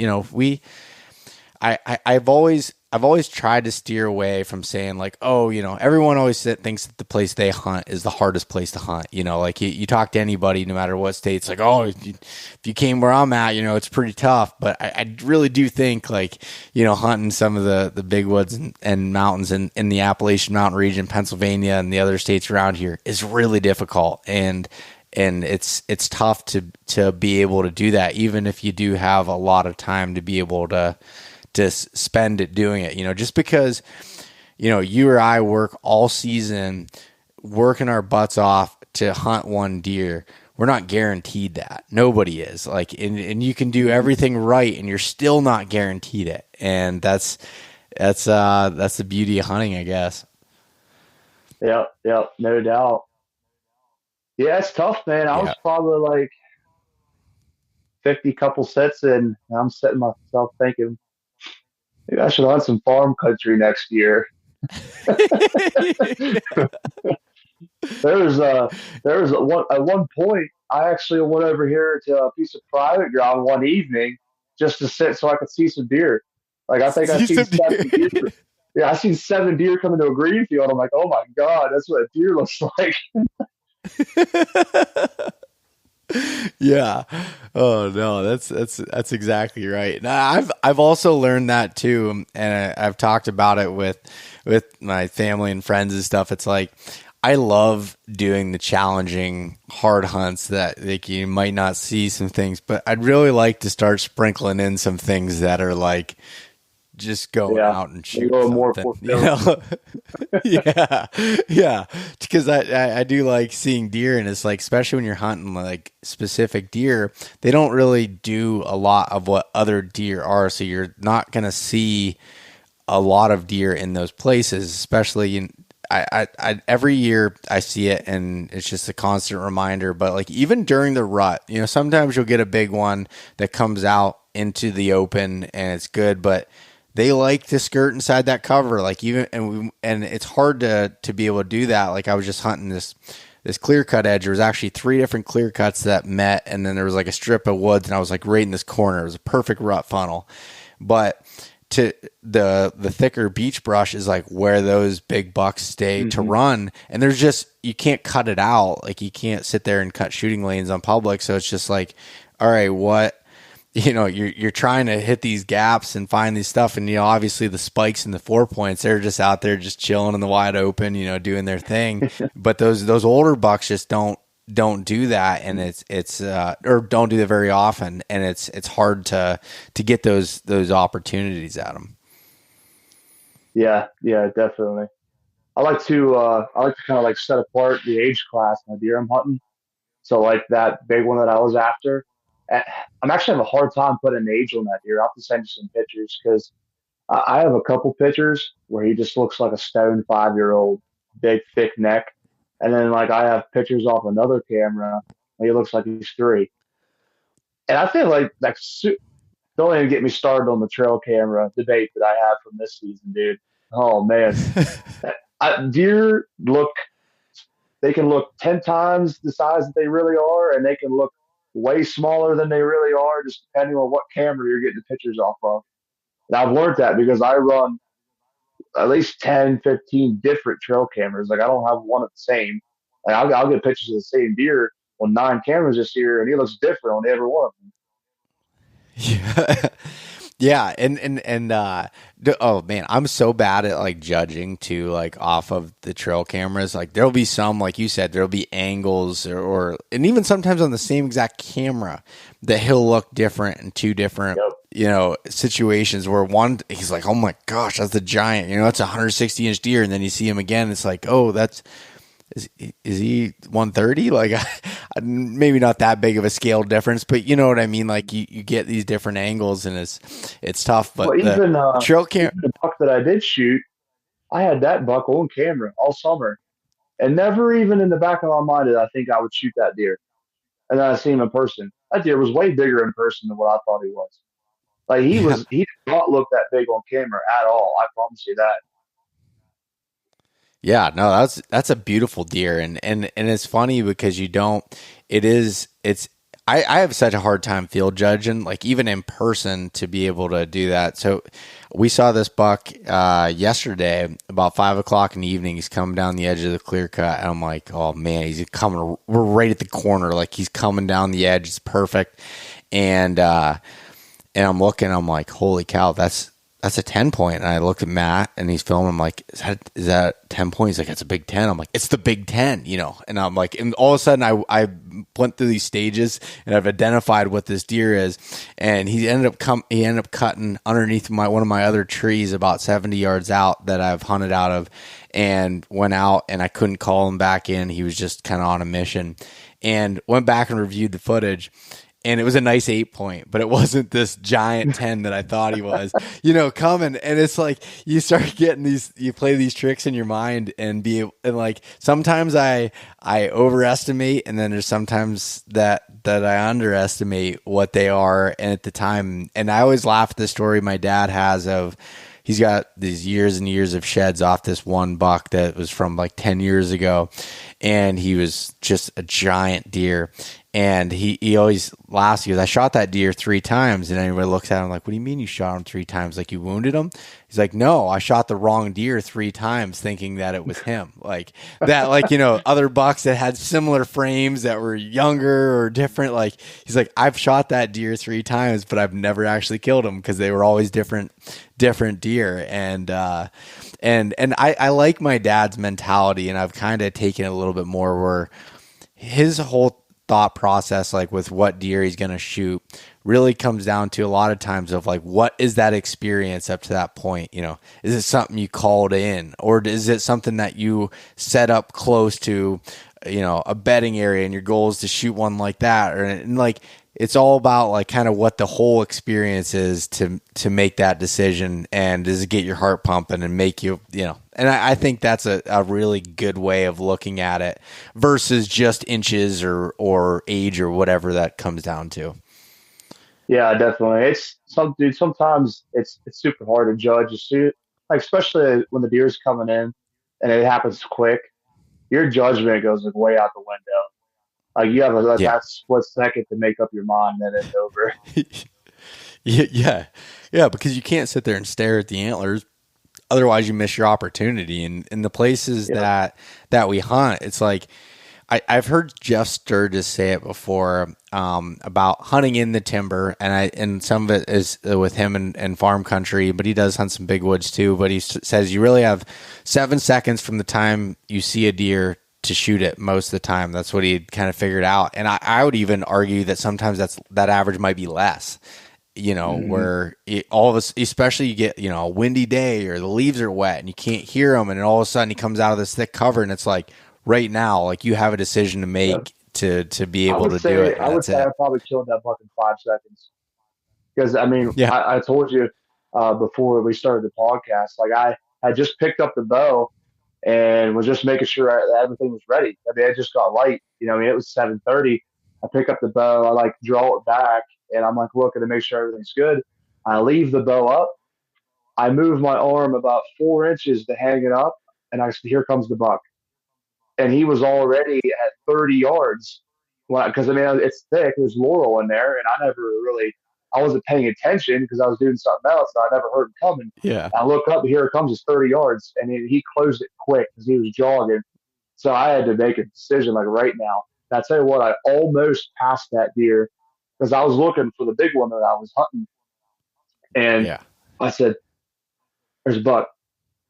I've always tried to steer away from saying like, oh, everyone always thinks that the place they hunt is the hardest place to hunt. Like you talk to anybody, no matter what state, it's like, oh, if you came where I'm at, it's pretty tough. But I really do think like, hunting some of the big woods and mountains in the Appalachian Mountain region, Pennsylvania, and the other states around here is really difficult. And it's tough to be able to do that, even if you do have a lot of time to be able to spend it doing it, just because, you or I work all season working our butts off to hunt one deer. We're not guaranteed that. Nobody is. Like, and you can do everything right and you're still not guaranteed it. And that's the beauty of hunting, I guess. Yep. No doubt. Yeah, it's tough, man. I was probably like 50 couple sets in, and I'm setting myself thinking, maybe I should hunt some farm country next year. There was at one point I actually went over here to a piece of private ground one evening just to sit so I could see some deer. Like I think I seen 7 deer. Yeah, I seen 7 deer coming to a green field. I'm like, oh my God, that's what a deer looks like. Yeah. Oh no, that's exactly right. Now, I've also learned that too, and I've talked about it with my family and friends and stuff. It's like I love doing the challenging hard hunts that like you might not see some things, but I'd really like to start sprinkling in some things that are like just going out and shoot something, yeah, because I do like seeing deer, and it's like, especially when you're hunting like specific deer, they don't really do a lot of what other deer are, so you're not gonna see a lot of deer in those places, especially I every year I see it, and it's just a constant reminder. But like even during the rut, sometimes you'll get a big one that comes out into the open and it's good, but they like to skirt inside that cover. Like even, and it's hard to be able to do that. Like I was just hunting this clear cut edge. There was actually 3 different clear cuts that met. And then there was like a strip of woods and I was like right in this corner. It was a perfect rut funnel, but to the thicker beach brush is like where those big bucks stay to run. And there's just, you can't cut it out. Like you can't sit there and cut shooting lanes on public. So it's just like, all right, what, you're trying to hit these gaps and find these stuff. And, obviously the spikes and the 4 points, they're just out there just chilling in the wide open, doing their thing. But those older bucks just don't do that. And it's or don't do that very often. And it's hard to get those opportunities at them. Yeah, definitely. I like to kind of like set apart the age class in the deer I'm hunting. So like that big one that I was after, I'm actually having a hard time putting an age on that deer. I'll have to send you some pictures because I have a couple pictures where he just looks like a stone 5-year-old, big thick neck, and then like I have pictures off another camera where he looks like he's 3. And I feel like don't even get me started on the trail camera debate that I have from this season, dude. Oh man, deer they can look 10 times the size that they really are, and they can look way smaller than they really are, just depending on what camera you're getting the pictures off of. And I've learned that because I run at least 10, 15 different trail cameras. Like I don't have one of the same. Like I'll get pictures of the same deer on 9 cameras this year, and he looks different on every one of them. Yeah. Yeah, oh man, I'm so bad at like judging too, like off of the trail cameras. Like there'll be some, like you said, there'll be angles or and even sometimes on the same exact camera that he'll look different in 2 different, situations where one, he's like, oh my gosh, that's a giant, that's a 160-inch deer. And then you see him again, it's like, oh, is he 130? Like maybe not that big of a scale difference, but you know what I mean? Like you get these different angles and it's tough, but even trail cam, the buck that I did shoot, I had that buck on camera all summer and never even in the back of my mind did I think I would shoot that deer. And then I see him in person. That deer was way bigger in person than what I thought he was. Like he did not look that big on camera at all. I promise you that. Yeah, no, that's a beautiful deer, and it's funny because I have such a hard time field judging, like even in person to be able to do that. So we saw this buck yesterday about 5:00 in the evening. He's coming down the edge of the clear cut, and I'm like, oh man, he's coming. We're right at the corner, like he's coming down the edge. It's perfect, and I'm looking. I'm like, holy cow, that's a 10 point. And I looked at Matt and he's filming. I'm like, is that 10 points? He's like, it's a Big 10. I'm like, it's the Big 10, and I'm like, and all of a sudden I went through these stages and I've identified what this deer is. And he ended up cutting underneath one of my other trees about 70 yards out that I've hunted out of, and went out and I couldn't call him back in. He was just kind of on a mission, and went back and reviewed the footage. And it was a nice 8 point, but it wasn't this giant 10 that I thought he was, coming. And it's like, you start getting you play these tricks in your mind and like, sometimes I overestimate. And then there's sometimes that I underestimate what they are. And at the time, and I always laugh at the story my dad has of, he's got these years and years of sheds off this one buck that was from like 10 years ago. And he was just a giant deer. And he always laughs. He goes, I shot that deer 3 times. And everybody looks at him like, what do you mean you shot him 3 times? Like you wounded him? He's like, no, I shot the wrong deer 3 times thinking that it was him. Like that, like, other bucks that had similar frames that were younger or different. Like, he's like, I've shot that deer 3 times, but I've never actually killed them because they were always different deer. And I like my dad's mentality, and I've kind of taken it a little bit more where his whole thought process, like with what deer he's going to shoot, really comes down to a lot of times of like, what is that experience up to that point? Is it something you called in, or is it something that you set up close to, a bedding area and your goal is to shoot one like that? And like, it's all about like kind of what the whole experience is to make that decision, and does it get your heart pumping and make you, and I think that's a really good way of looking at it versus just inches or age or whatever that comes down to. Yeah, definitely. It's some dude. Sometimes it's super hard to judge a shoot, like especially when the deer's coming in and it happens quick. Your judgment goes like way out the window. Like you have Yeah. that split second to make up your mind, and it's over. Yeah. Yeah. Because you can't sit there and stare at the antlers. Otherwise you miss your opportunity. And in the places Yep. that we hunt, it's like, I've heard Jeff Sturgis say it before about hunting in the timber, and some of it is with him and farm country, but he does hunt some big woods too. But he says you really have 7 seconds from the time you see a deer to shoot it most of the time. That's what he kind of figured out, and I would even argue that sometimes that average might be less. Hmm. Where all of us, especially you get a windy day or the leaves are wet and you can't hear him, and then all of a sudden he comes out of this thick cover, and it's like right now, like you have a decision to Yep. make to be able to do it, and I would that's say I it. probably killed that buck in 5 seconds because I mean Yeah, I told you before we started the podcast, like I just picked up the bow and was just making sure that everything was ready. I mean, it just got light. I mean, it was 7:30. I pick up the bow, I like draw it back, and I'm like looking to make sure everything's good. I leave the bow up. I move my arm about 4 inches to hang it up, and here comes the buck, and he was already at 30 yards. Because I mean, it's thick. There's laurel in there, and I wasn't paying attention because I was doing something else. So I never heard him coming. yeah, I look up, and here it comes. It's 30 yards, and he closed it quick because he was jogging. So I had to make a decision like right now. And I tell you what, I almost passed that deer because I was looking for the big one that I was hunting, and yeah. I said, "There's a buck.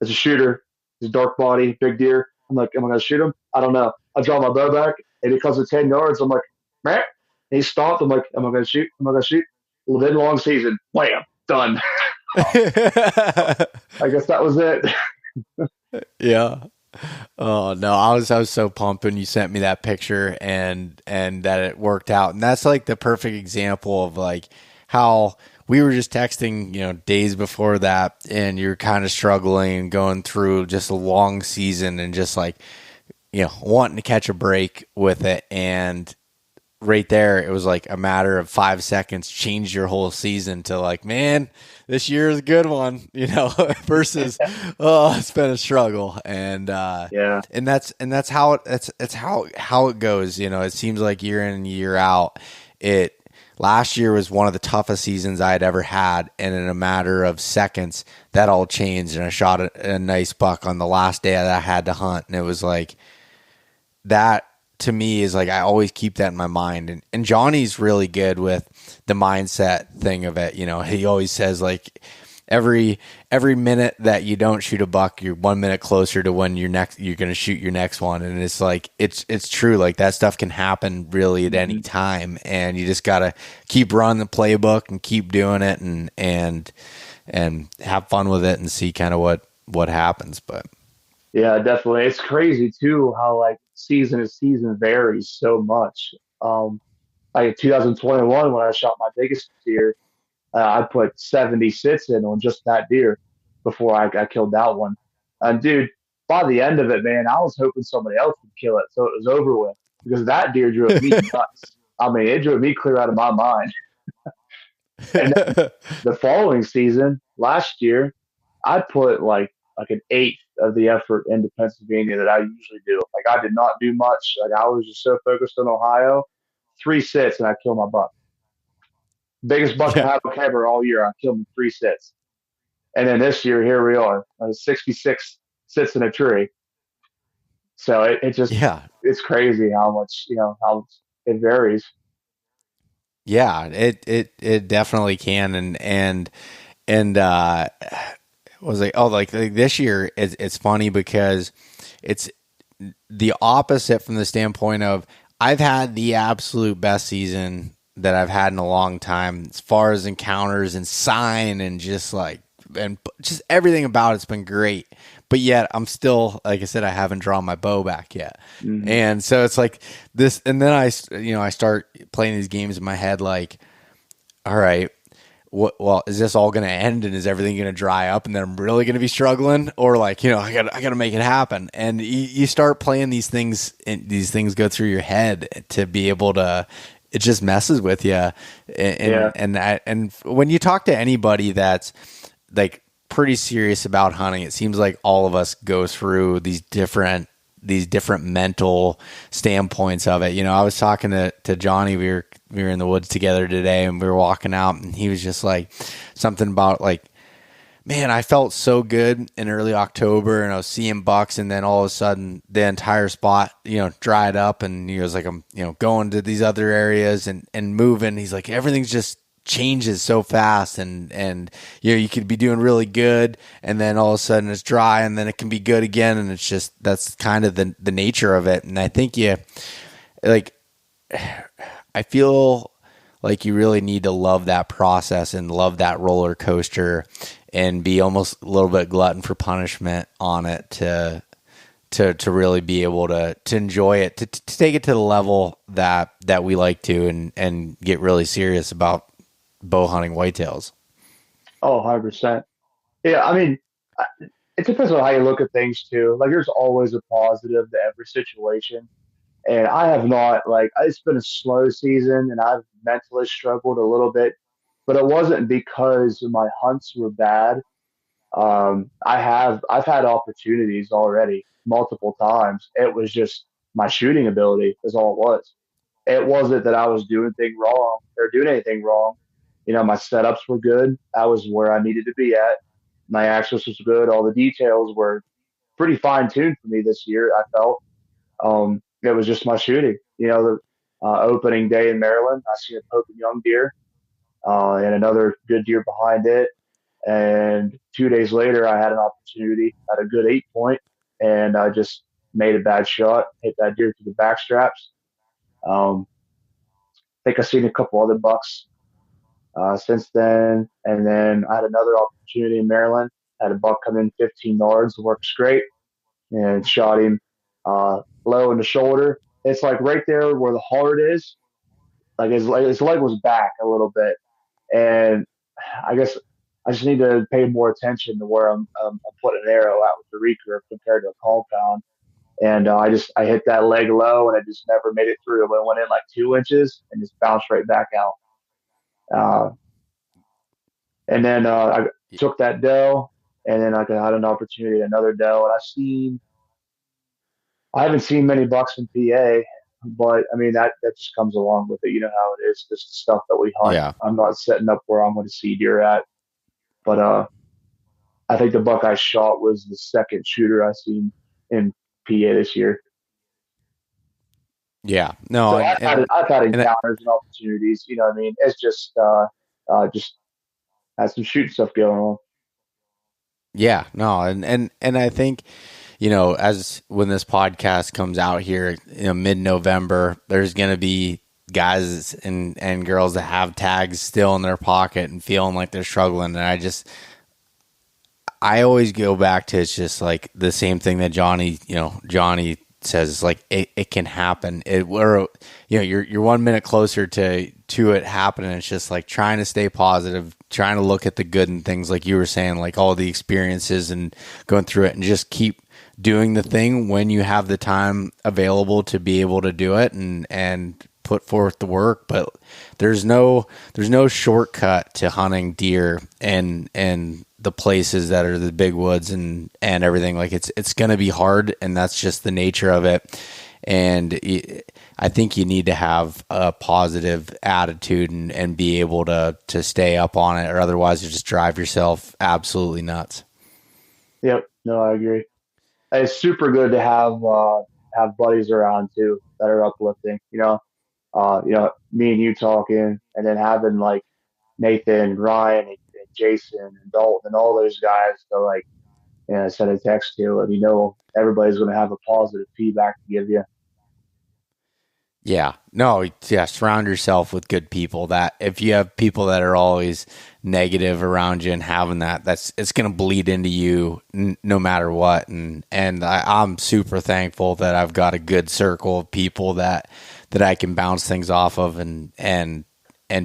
It's a shooter. He's a dark body, big deer." I'm like, "Am I gonna shoot him? I don't know." I draw my bow back, and he comes to 10 yards. I'm like, "Man!" And he stopped. I'm like, "Am I gonna shoot? Am I gonna shoot?" Within long season, wham, done. I guess that was it. Yeah. Oh no, I was so pumped when you sent me that picture and that it worked out. And that's like the perfect example of like how we were just texting, days before that, and you're kind of struggling going through just a long season and just like, wanting to catch a break with it. And right there, it was like a matter of 5 seconds changed your whole season to like, man, this year is a good one, versus, oh, it's been a struggle. Yeah. And that's how it's how it goes. It seems like year in and year out. It Last year was one of the toughest seasons I had ever had, and in a matter of seconds, that all changed, and I shot a nice buck on the last day that I had to hunt, and it was like that to me is like I always keep that in my mind. And Johnny's really good with the mindset thing of it. He always says like every minute that you don't shoot a buck, you're 1 minute closer to when you're going to shoot your next one. And it's like it's true. Like that stuff can happen really at any Hmm. time, and you just got to keep running the playbook and keep doing it and have fun with it and see kind of what happens. But Yeah, definitely. It's crazy too how like season to season varies so much. Like in 2021 when I shot my biggest deer, I put 70 sits in on just that deer before I killed that one. And dude, by the end of it, man, I was hoping somebody else would kill it so it was over with because that deer drove me nuts. I mean, it drove me clear out of my mind. And then the following season, last year, I put like an eighth of the effort into Pennsylvania that I usually do. Like I did not do much. Like I was just so focused on Ohio. 3 sits and I killed my buck. Biggest buck I yeah, have ever all year. I killed him in 3 sits. And then this year, here we are, 66 sits in a tree. So it just, yeah. it's crazy how much, how it varies. Yeah, it definitely can. And was like this year it's funny because it's the opposite from the standpoint of I've had the absolute best season that I've had in a long time as far as encounters and sign and just like and just everything about it's been great. But yet I'm still, like I said, I haven't drawn my bow back yet. Hmm. And so it's like this, and then I start playing these games in my head like, all right, well, is this all going to end and is everything going to dry up and then I'm really going to be struggling, or like, I got to make it happen. And you start playing these things and these things go through your head to be able to it just messes with you. And when you talk to anybody that's like pretty serious about hunting, it seems like all of us go through these different mental standpoints of it. I was talking to Johnny. We were in the woods together today, and we were walking out, and he was just like something about like, man, I felt so good in early October, and I was seeing bucks, and then all of a sudden the entire spot, dried up, and he was like, I'm, going to these other areas and moving. He's like, everything's just changes so fast, and you could be doing really good, and then all of a sudden it's dry, and then it can be good again, and it's just, that's kind of the nature of it. And I think I feel like you really need to love that process and love that roller coaster and be almost a little bit glutton for punishment on it to really be able to enjoy it, to take it to the level that we like to, and get really serious about bow hunting whitetails. Oh, 100%. Yeah, I mean, it depends on how you look at things too. Like, there's always a positive to every situation. And I have not, it's been a slow season, and I've mentally struggled a little bit, but it wasn't because my hunts were bad. I've had opportunities already multiple times. It was just my shooting ability is all it was. It wasn't that I was doing anything wrong or doing anything wrong. My setups were good. I was where I needed to be at. My access was good. All the details were pretty fine tuned for me this year, I felt. It was just my shooting. The opening day in Maryland, I seen a poking young deer, and another good deer behind it. And 2 days later, I had an opportunity at a good 8 point, and I just made a bad shot, hit that deer through the back straps. I think I've seen a couple other bucks since then. And then I had another opportunity in Maryland, had a buck come in 15 yards, works great, and shot him low in the shoulder. It's like right there where the heart is. Like his leg was back a little bit, and I guess I just need to pay more attention to where I'm putting an arrow out with the recurve compared to a compound. And I hit that leg low, and I just never made it through. It went in like 2 inches and just bounced right back out. And then I took that doe, and then I had an opportunity, another doe, and I haven't seen many bucks in PA, but I mean that just comes along with it. You know how it is. Just the stuff that we hunt. Yeah. I'm not setting up where I'm going to see deer at, but I think the buck I shot was the second shooter I seen in PA this year. Yeah, no, So I've had encounters and opportunities. You know what I mean? It's just had some shooting stuff going on. Yeah, no, and I think, as when this podcast comes out here, mid-November, there's going to be guys and girls that have tags still in their pocket and feeling like they're struggling. And I always go back to, it's just like the same thing that Johnny says, like it can happen. You're 1 minute closer to it happening. It's just like trying to stay positive, trying to look at the good and things, like you were saying, like all the experiences and going through it, and just keep doing the thing when you have the time available to be able to do it and put forth the work. But there's no shortcut to hunting deer and the places that are the big woods and everything. Like it's going to be hard, and that's just the nature of it. And I think you need to have a positive attitude and be able to stay up on it, or otherwise you just drive yourself absolutely nuts. Yep. No, I agree. It's super good to have buddies around too that are uplifting. Me and you talking, and then having like Nathan, Ryan, and Jason, and Dalton, and all those guys to send a text to, and everybody's going to have a positive feedback to give you. Yeah, no, yeah, surround yourself with good people. That if you have people that are always negative around you and having it's going to bleed into you no matter what. And I'm super thankful that I've got a good circle of people that I can bounce things off of and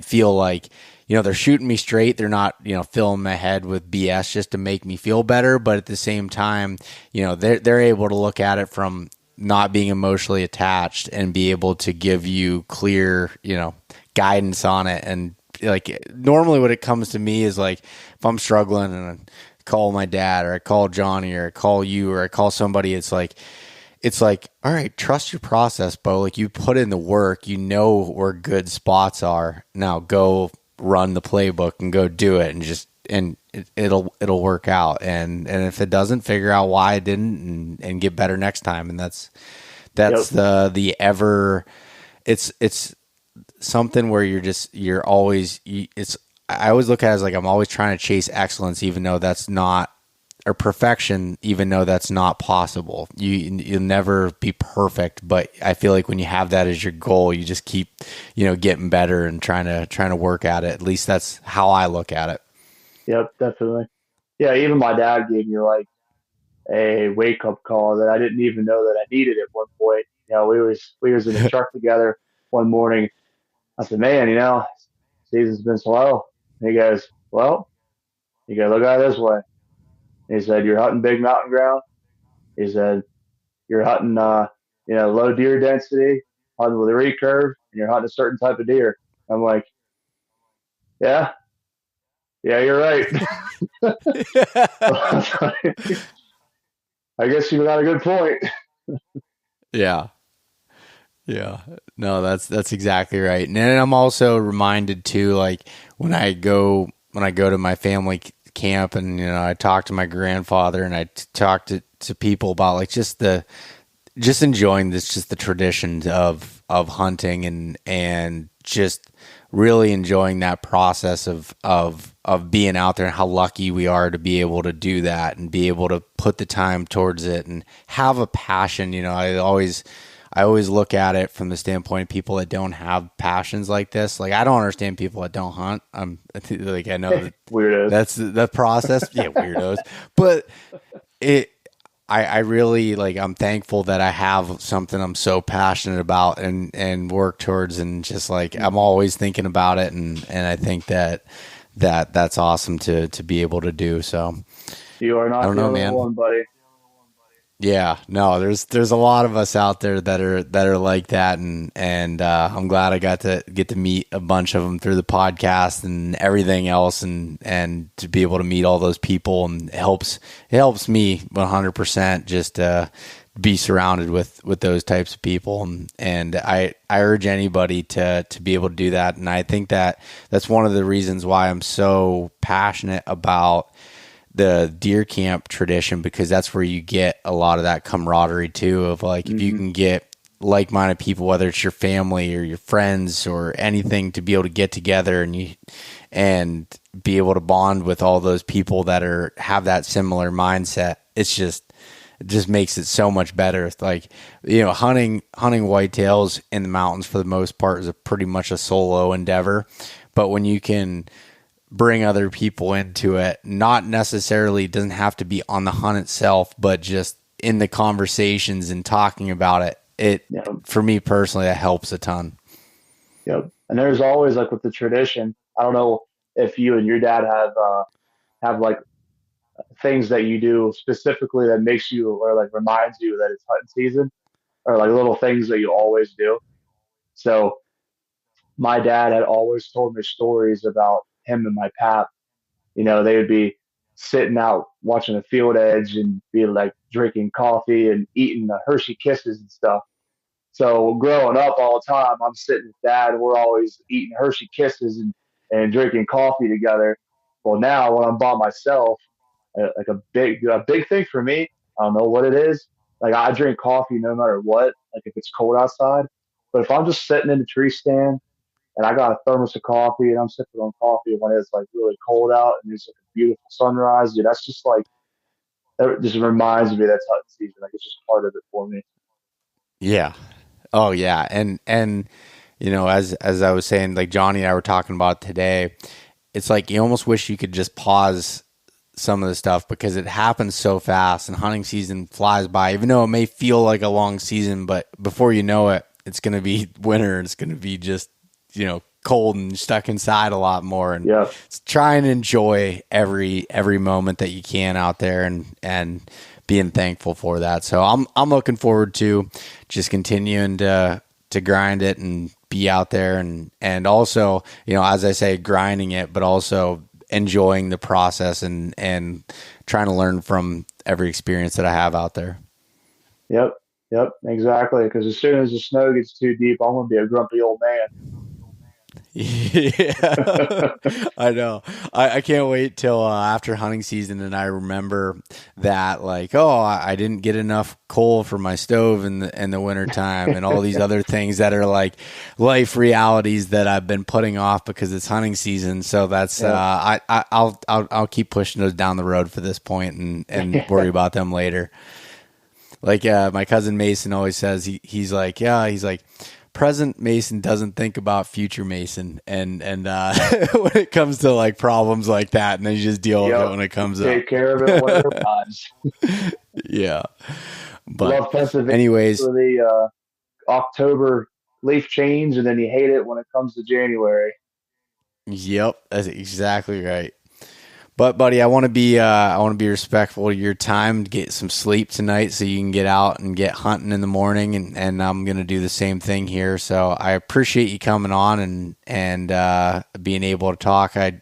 feel like, they're shooting me straight. They're not, filling my head with BS just to make me feel better. But at the same time, they're able to look at it from not being emotionally attached and be able to give you clear, guidance on it. And like normally when it comes to me is like, if I'm struggling and I call my dad or I call Johnny or I call you or I call somebody, it's like, all right, trust your process, Beau. Like you put in the work, where good spots are. Now go run the playbook and go do it and it'll work out. And if it doesn't, figure out why it didn't and get better next time. And that's the ever, it's something where I always look at it as like, I'm always trying to chase excellence, even though that's not, or perfection, even though that's not possible. You'll never be perfect, but I feel like when you have that as your goal, you just keep, getting better and trying to work at it. At least that's how I look at it. Yep, definitely. Yeah, even my dad gave me like a wake up call that I didn't even know that I needed at one point. We was in the truck together one morning. I said, man, season's been slow. And he goes, well, you got to look at it this way. He said, you're hunting big mountain ground. He said, you're hunting, low deer density, hunting with a recurve, and you're hunting a certain type of deer. I'm like, yeah, you're right. I guess you got a good point. Yeah. Yeah. No, that's exactly right. And then I'm also reminded too, like when I go to my family camp and, I talk to my grandfather and I talk to people about like just enjoying just the traditions of hunting and just really enjoying that process of being out there and how lucky we are to be able to do that and be able to put the time towards it and have a passion. I always look at it from the standpoint of people that don't have passions like this. Like I don't understand people that don't hunt. I know that weirdos. That's the process. Yeah, weirdos. But I really like. I'm thankful that I have something I'm so passionate about and work towards, and just like I'm always thinking about it, and I think that's awesome to be able to do. So you are not the only one, buddy. Yeah, no, there's a lot of us out there that are like that, and I'm glad I got to meet a bunch of them through the podcast and everything else, and to be able to meet all those people, and it helps me 100% just be surrounded with those types of people, and I urge anybody to be able to do that, and I think that's one of the reasons why I'm so passionate about the deer camp tradition, because that's where you get a lot of that camaraderie too, of like, if you can get like-minded people, whether it's your family or your friends or anything, to be able to get together and be able to bond with all those people that have that similar mindset. It just makes it so much better. It's like, hunting whitetails in the mountains for the most part is pretty much a solo endeavor, but when you can bring other people into it, not necessarily, doesn't have to be on the hunt itself, but just in the conversations and talking about it, for me personally, that helps a ton. Yep. And there's always, like with the tradition, I don't know if you and your dad have like things that you do specifically that makes you, or like reminds you that it's hunting season, or like little things that you always do. So my dad had always told me stories about him and my pap. They would be sitting out watching the field edge and be like drinking coffee and eating the Hershey Kisses and stuff. So growing up all the time, I'm sitting with dad and we're always eating Hershey Kisses and drinking coffee together. Well, now when I'm by myself, like a big thing for me, I don't know what it is. Like I drink coffee no matter what, like if it's cold outside. But if I'm just sitting in the tree stand and I got a thermos of coffee and I'm sipping on coffee when it's like really cold out and there's like a beautiful sunrise, dude, that's just like, that just reminds me that's hunting season. Like it's just part of it for me. Yeah. Oh yeah. And as I was saying, like Johnny and I were talking about today, it's like you almost wish you could just pause some of the stuff because it happens so fast and hunting season flies by, even though it may feel like a long season, but before you know it, it's going to be winter. It's going to be just, cold and stuck inside a lot more, and try and enjoy every moment that you can out there and being thankful for that. So I'm looking forward to just continuing to grind it and be out there and also, as I say, grinding it, but also enjoying the process and trying to learn from every experience that I have out there. Yep, exactly. Because as soon as the snow gets too deep, I'm gonna be a grumpy old man. Yeah, I know. I can't wait till after hunting season, and I remember that, like, I didn't get enough coal for my stove in the wintertime, and all these other things that are like life realities that I've been putting off because it's hunting season. So that's I'll keep pushing those down the road for this point and worry about them later. Like my cousin Mason always says, he's like present Mason doesn't think about future Mason, and when it comes to like problems like that, and then you just deal with it when it comes up. Take care of it when it arrives. Yeah, but love Pennsylvania anyways, for the October leaf change, and then you hate it when it comes to January. Yep, that's exactly right. But buddy, I want to be respectful of your time, to get some sleep tonight so you can get out and get hunting in the morning, and I'm going to do the same thing here. So I appreciate you coming on and being able to talk. I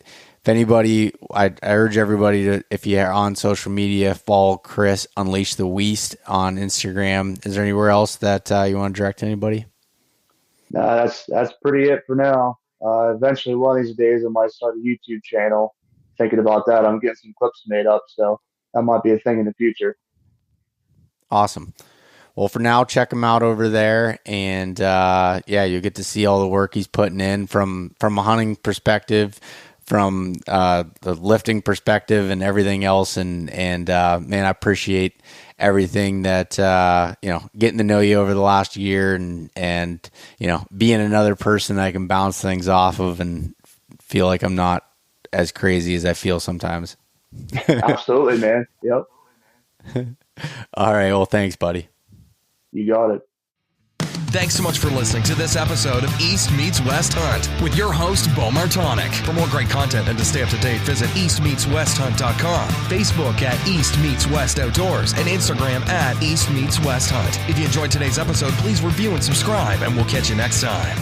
urge everybody to, if you're on social media, follow Chris Unleash the Weist on Instagram. Is there anywhere else that you want to direct anybody? No, that's pretty it for now. Eventually, one of these days, I might start a YouTube channel. Thinking about that. I'm getting some clips made up, so that might be a thing in the future. Awesome. Well, for now, check him out over there, and you'll get to see all the work he's putting in from a hunting perspective, from the lifting perspective, and everything else. And man, I appreciate everything that getting to know you over the last year, and being another person I can bounce things off of and feel like I'm not as crazy as I feel sometimes. Absolutely, man. Yep. All right. Well, thanks, buddy. You got it. Thanks so much for listening to this episode of East Meets West Hunt with your host, Beau Martonik. For more great content and to stay up to date, visit eastmeetswesthunt.com, Facebook at East Meets West Outdoors, and Instagram at East Meets West Hunt. If you enjoyed today's episode, please review and subscribe, and we'll catch you next time.